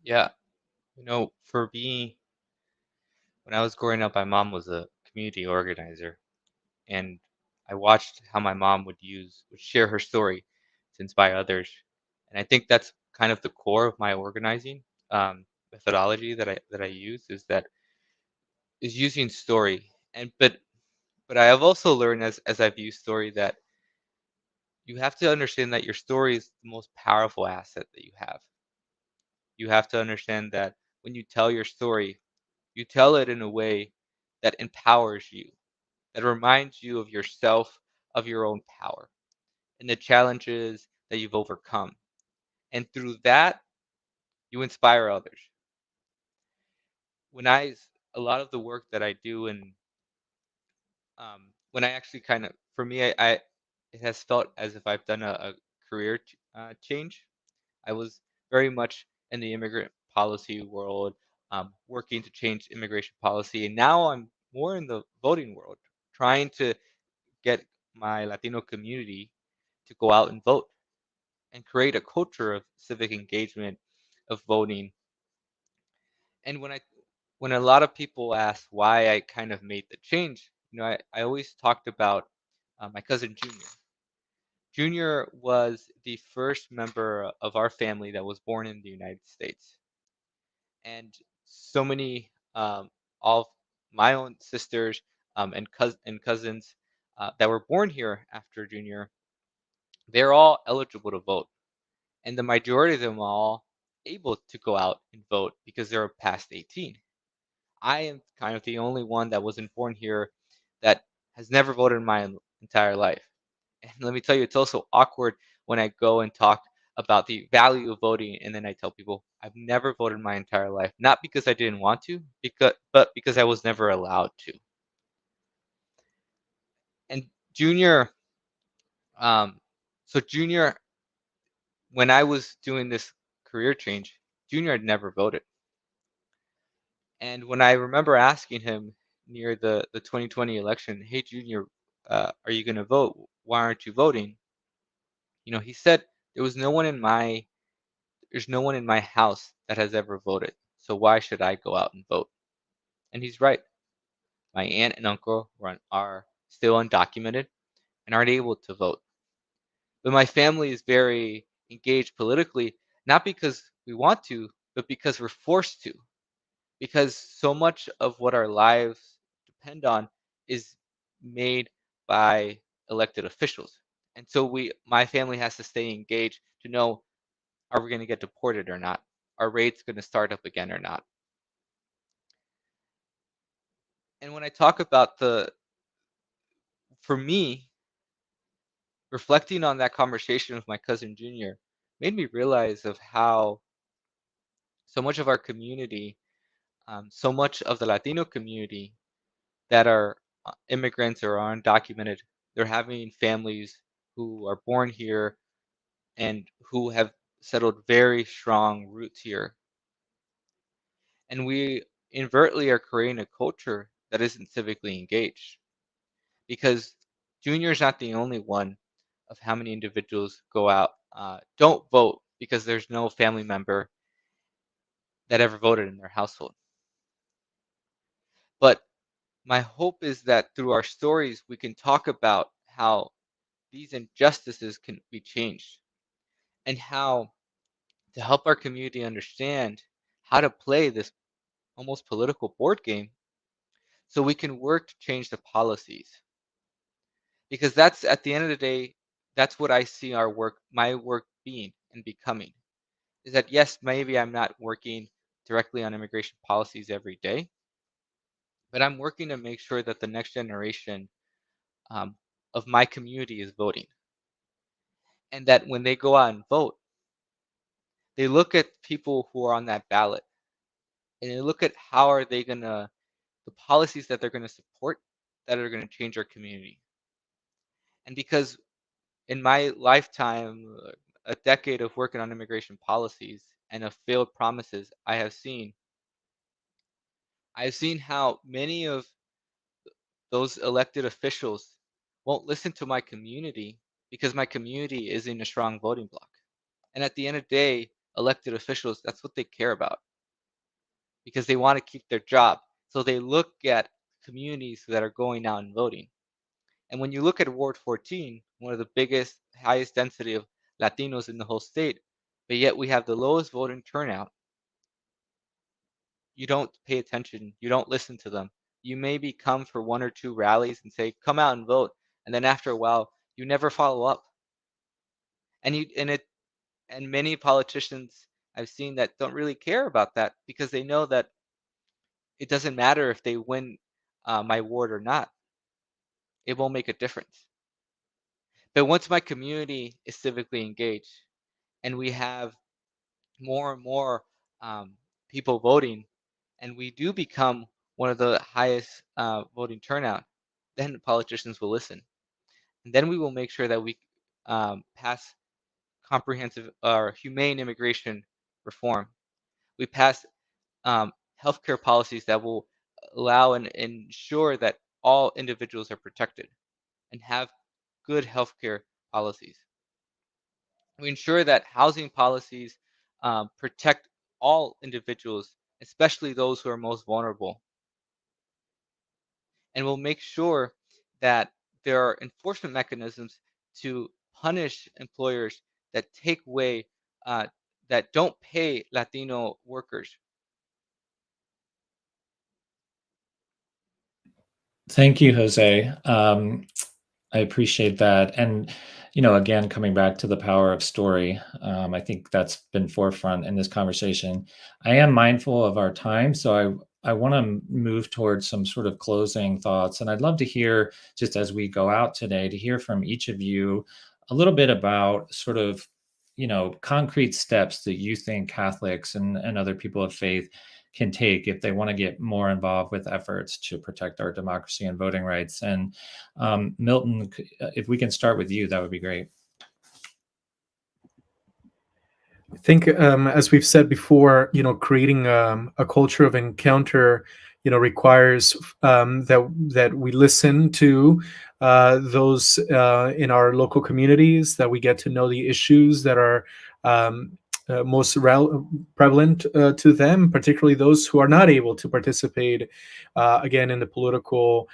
Yeah, for me, when I was growing up, my mom was a community organizer, and I watched how my mom would share her story to inspire others. And I think that's kind of the core of my organizing methodology that I use is using story. But I have also learned as I've used story that you have to understand that your story is the most powerful asset that you have. You have to understand that when you tell your story, you tell it in a way that empowers you, that reminds you of yourself, of your own power, and the challenges that you've overcome. And through that, you inspire others. A lot of the work that I do, and when I actually for me, it has felt as if I've done a career change. I was very much in the immigrant policy world, working to change immigration policy, and now I'm more in the voting world, trying to get my Latino community to go out and vote and create a culture of civic engagement, of voting. And when a lot of people ask why I kind of made the change, I always talked about my cousin Junior. Junior was the first member of our family that was born in the United States. And so many, all of my own sisters and cousins that were born here after Junior, they're all eligible to vote. And the majority of them are all able to go out and vote because they're past 18. I am kind of the only one that wasn't born here that has never voted in my entire life. And let me tell you, it's also awkward when I go and talk about the value of voting, and then I tell people I've never voted my entire life, not because I didn't want to, but because I was never allowed to. And Junior, so Junior, when I was doing this career change, Junior had never voted. And when I remember asking him near the 2020 election, "Hey, Junior, are you going to vote? Why aren't you voting?" He said there's no one in my house that has ever voted, so why should I go out and vote? And he's right. My aunt and uncle are still undocumented and aren't able to vote. But my family is very engaged politically, not because we want to, but because we're forced to. Because so much of what our lives depend on is made by elected officials. And so my family has to stay engaged to know, are we going to get deported or not? Are rates going to start up again or not? And when I talk about for me, reflecting on that conversation with my cousin Junior made me realize of how so much of our community, so much of the Latino community that are immigrants or are undocumented, they're having families who are born here and who have settled very strong roots here. And we inadvertently are creating a culture that isn't civically engaged because Junior is not the only one of how many individuals go out, don't vote because there's no family member that ever voted in their household. But my hope is that through our stories, we can talk about how these injustices can be changed, and how to help our community understand how to play this almost political board game so we can work to change the policies. Because that's, at the end of the day, that's what I see my work being and becoming. Is that, yes, maybe I'm not working directly on immigration policies every day, but I'm working to make sure that the next generation um, of my community is voting. And that when they go out and vote, they look at people who are on that ballot and they look at how are they going to, the policies that they're going to support that are going to change our community. And because in my lifetime, a decade of working on immigration policies and of failed promises, I've seen how many of those elected officials won't listen to my community because my community is in a strong voting bloc. And at the end of the day, elected officials, that's what they care about because they want to keep their job. So they look at communities that are going out and voting. And when you look at Ward 14, one of the biggest, highest density of Latinos in the whole state, but yet we have the lowest voting turnout, you don't pay attention. You don't listen to them. You maybe come for 1 or 2 rallies and say, come out and vote. And then after a while, you never follow up. And many politicians I've seen that don't really care about that because they know that it doesn't matter if they win my ward or not. It won't make a difference. But once my community is civically engaged and we have more and more people voting, and we do become one of the highest voting turnout, then politicians will listen. And then we will make sure that we pass comprehensive or humane immigration reform. We pass healthcare policies that will allow and ensure that all individuals are protected and have good healthcare policies. We ensure that housing policies protect all individuals, especially those who are most vulnerable. And we'll make sure that there are enforcement mechanisms to punish employers that take away, that don't pay Latino workers. Thank you, Jose. I appreciate that. And, again, coming back to the power of story, I think that's been forefront in this conversation. I am mindful of our time, so I want to move towards some sort of closing thoughts. And I'd love to hear, just as we go out today, to hear from each of you a little bit about sort of, concrete steps that you think Catholics and other people of faith can take if they want to get more involved with efforts to protect our democracy and voting rights. And Milton, if we can start with you, that would be great. I think, as we've said before, creating a culture of encounter, requires that we listen to those in our local communities, that we get to know the issues that are most prevalent to them, particularly those who are not able to participate, again, in the political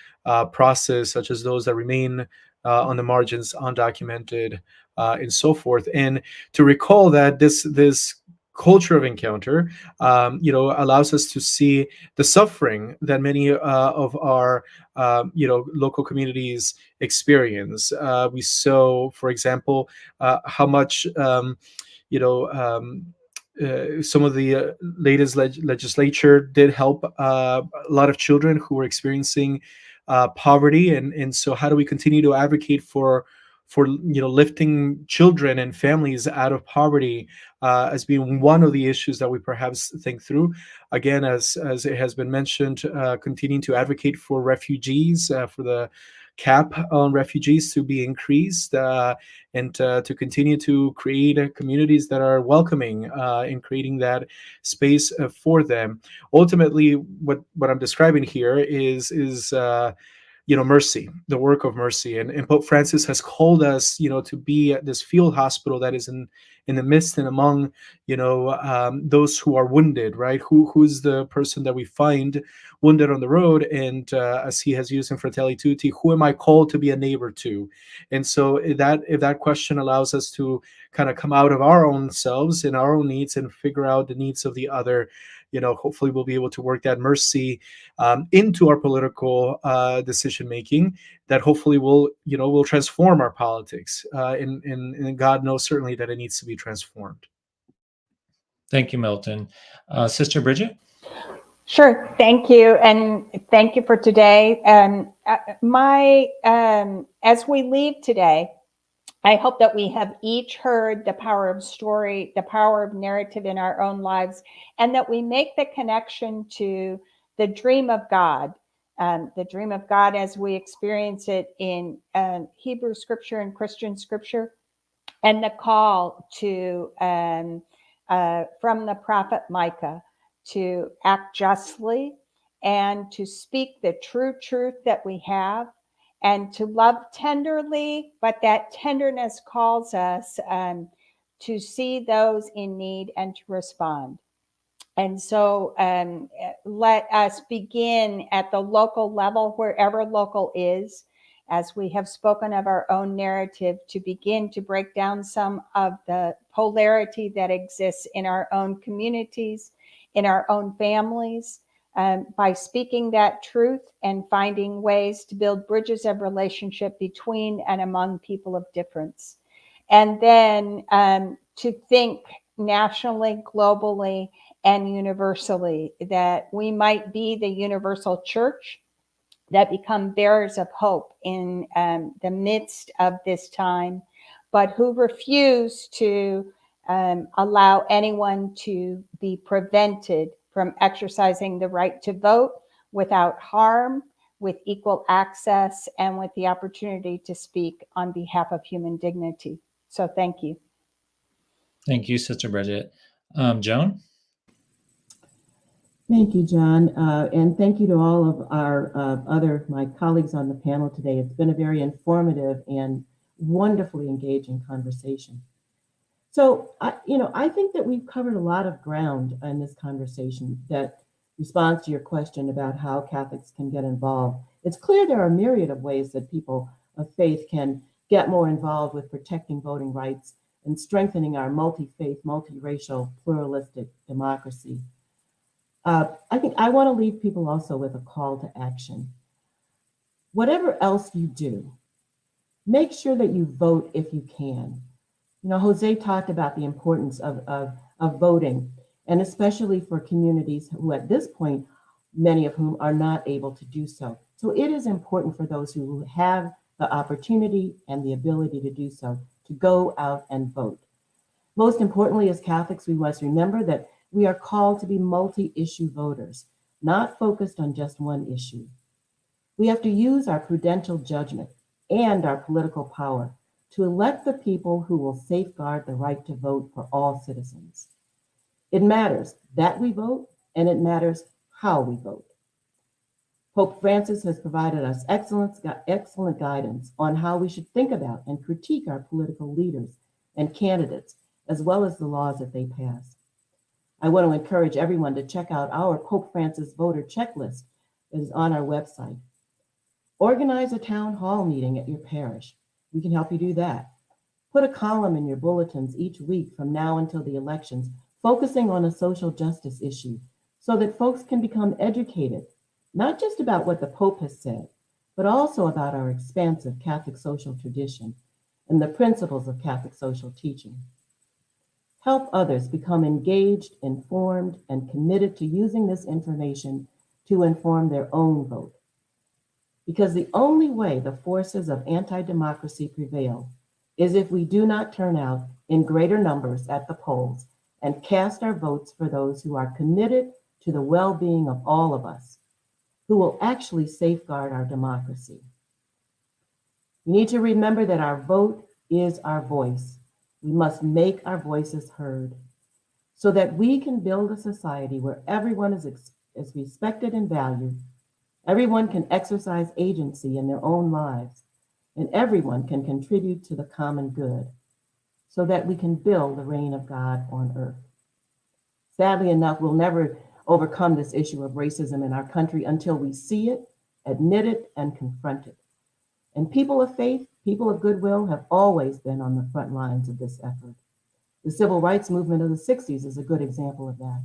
process, such as those that remain on the margins, undocumented, and so forth. And to recall that this culture of encounter, allows us to see the suffering that many of our, local communities experience. We saw, for example, how much, some of the latest legislature did help a lot of children who were experiencing poverty, and so how do we continue to advocate for lifting children and families out of poverty as being one of the issues that we perhaps think through. Again, as it has been mentioned, continuing to advocate for refugees, for the cap on refugees to be increased, and to continue to create communities that are welcoming, in creating that space for them. Ultimately, what I'm describing here is mercy, the work of mercy. And Pope Francis has called us, to be at this field hospital that is in the midst and among, those who are wounded, right? Who's the person that we find wounded on the road? And as he has used in Fratelli Tutti, who am I called to be a neighbor to? And so if that question allows us to kind of come out of our own selves and our own needs and figure out the needs of the other, hopefully we'll be able to work that mercy into our political decision making, that hopefully will transform our politics. And God knows certainly that it needs to be transformed. Thank you, Milton. Sister Bridget? Sure, thank you, and thank you for today. As we leave today, I hope that we have each heard the power of story, the power of narrative in our own lives, and that we make the connection to the dream of God as we experience it in Hebrew scripture and Christian scripture, and the call to from the prophet Micah to act justly and to speak the true truth that we have, and to love tenderly, but that tenderness calls us to see those in need and to respond. And so let us begin at the local level, wherever local is, as we have spoken of our own narrative, to begin to break down some of the polarity that exists in our own communities, in our own families, by speaking that truth and finding ways to build bridges of relationship between and among people of difference. And then to think nationally, globally, and universally, that we might be the universal church that become bearers of hope in the midst of this time, but who refuse to allow anyone to be prevented from exercising the right to vote without harm, with equal access, and with the opportunity to speak on behalf of human dignity. So thank you. Thank you, Sister Bridget. Joan? Thank you, John. And thank you to all of our my colleagues on the panel today. It's been a very informative and wonderfully engaging conversation. So, I think that we've covered a lot of ground in this conversation that responds to your question about how Catholics can get involved. It's clear there are a myriad of ways that people of faith can get more involved with protecting voting rights and strengthening our multi-faith, multiracial, pluralistic democracy. I think I want to leave people also with a call to action. Whatever else you do, make sure that you vote if you can. Jose talked about the importance of voting, and especially for communities who at this point, many of whom are not able to do so. So it is important for those who have the opportunity and the ability to do so to go out and vote. Most importantly, as Catholics, we must remember that we are called to be multi-issue voters, not focused on just one issue. We have to use our prudential judgment and our political power to elect the people who will safeguard the right to vote for all citizens. It matters that we vote, and it matters how we vote. Pope Francis has provided us excellent guidance on how we should think about and critique our political leaders and candidates, as well as the laws that they pass. I want to encourage everyone to check out our Pope Francis voter checklist that is on our website. Organize a town hall meeting at your parish. We can help you do that. Put a column in your bulletins each week from now until the elections, focusing on a social justice issue so that folks can become educated, not just about what the Pope has said, but also about our expansive Catholic social tradition and the principles of Catholic social teaching. Help others become engaged, informed, and committed to using this information to inform their own vote. Because the only way the forces of anti-democracy prevail is if we do not turn out in greater numbers at the polls and cast our votes for those who are committed to the well-being of all of us, who will actually safeguard our democracy. We need to remember that our vote is our voice. We must make our voices heard so that we can build a society where everyone is respected and valued, Everyone can exercise agency in their own lives, and everyone can contribute to the common good so that we can build the reign of God on earth. Sadly enough, we'll never overcome this issue of racism in our country until we see it, admit it, and confront it. And people of faith, people of goodwill have always been on the front lines of this effort. The civil rights movement of the 60s is a good example of that.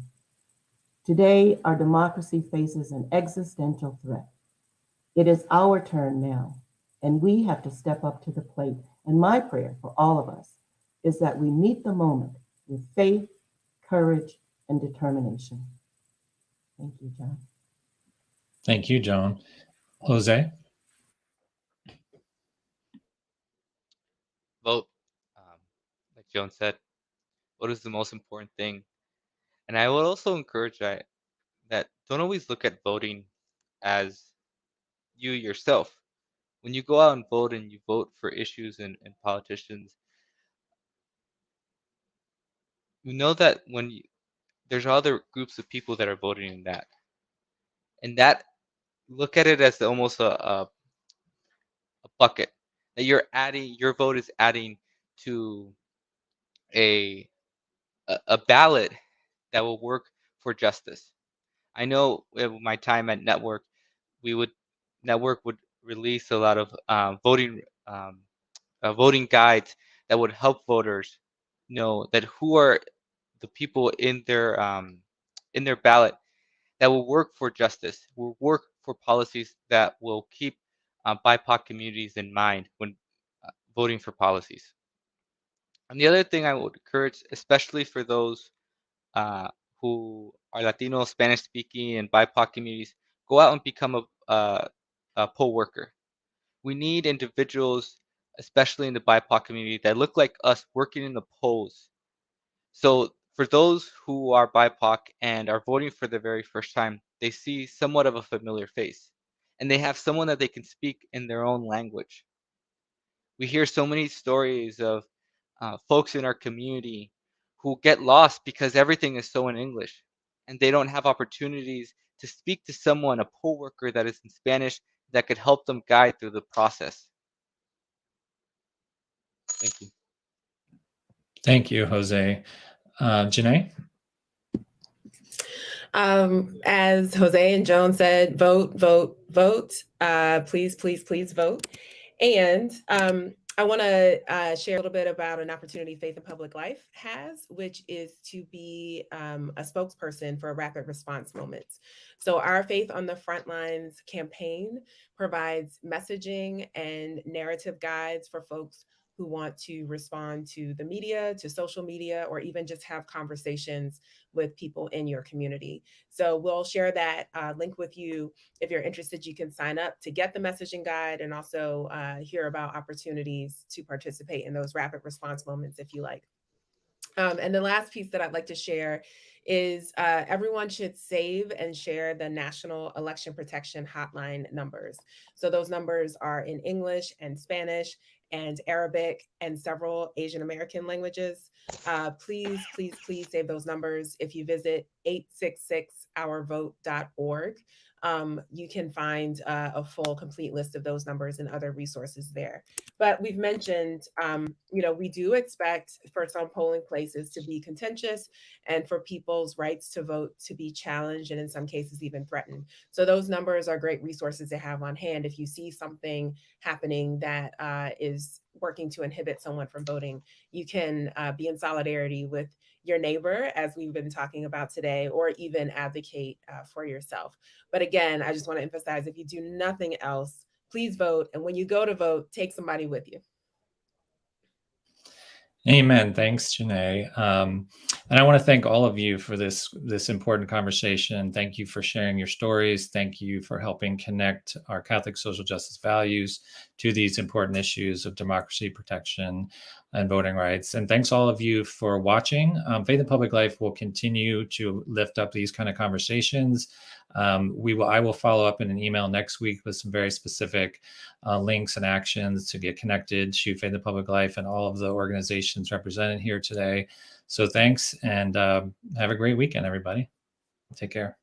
Today, our democracy faces an existential threat. It is our turn now, and we have to step up to the plate. And my prayer for all of us is that we meet the moment with faith, courage, and determination. Thank you, John. Thank you, Joan. Jose? Vote. Like Joan said, vote is the most important thing. And I would also encourage that don't always look at voting as you yourself. When you go out and vote and you vote for issues and politicians, you know that there's other groups of people that are voting in that. And that, look at it as almost a bucket that your vote is adding to a ballot that will work for justice. I know in my time at Network would release a lot of voting guides that would help voters know that who are the people in their ballot that will work for justice, will work for policies that will keep BIPOC communities in mind when voting for policies. And the other thing I would encourage, especially for those who are Latino, Spanish-speaking, and BIPOC communities, go out and become a poll worker. We need individuals, especially in the BIPOC community, that look like us working in the polls. So for those who are BIPOC and are voting for the very first time, they see somewhat of a familiar face, and they have someone that they can speak in their own language. We hear so many stories of folks in our community who get lost because everything is so in English, and they don't have opportunities to speak to someone, a poll worker that is in Spanish, that could help them guide through the process. Thank you. Thank you, Jose. Jeanné? As Jose and Joan said, vote, vote, vote. Please, please, please vote. And I want to share a little bit about an opportunity Faith in Public Life has, which is to be a spokesperson for rapid response moments. So our Faith on the Front Lines campaign provides messaging and narrative guides for folks who want to respond to the media, to social media, or even just have conversations with people in your community. So we'll share that link with you. If you're interested, you can sign up to get the messaging guide and also hear about opportunities to participate in those rapid response moments if you like. And the last piece that I'd like to share is everyone should save and share the National Election Protection Hotline numbers. So those numbers are in English and Spanish and Arabic and several Asian American languages. Please, please, please save those numbers. If you visit 866ourvote.org, you can find a full complete list of those numbers and other resources there. But we've mentioned, we do expect for some polling places to be contentious and for people's rights to vote to be challenged and in some cases even threatened. So those numbers are great resources to have on hand if you see something happening that is working to inhibit someone from voting. You can be in solidarity with your neighbor, as we've been talking about today, or even advocate for yourself. But again, I just want to emphasize, if you do nothing else, please vote. And when you go to vote, take somebody with you. Amen. Thanks, Jeanné. And I want to thank all of you for this important conversation. Thank you for sharing your stories. Thank you for helping connect our Catholic social justice values to these important issues of democracy, protection, and voting rights. And thanks all of you for watching. Faith in Public Life will continue to lift up these kind of conversations. I will follow up in an email next week with some very specific links and actions to get connected to Faith in Public Life and all of the organizations represented here today. So thanks, and have a great weekend, everybody. Take care.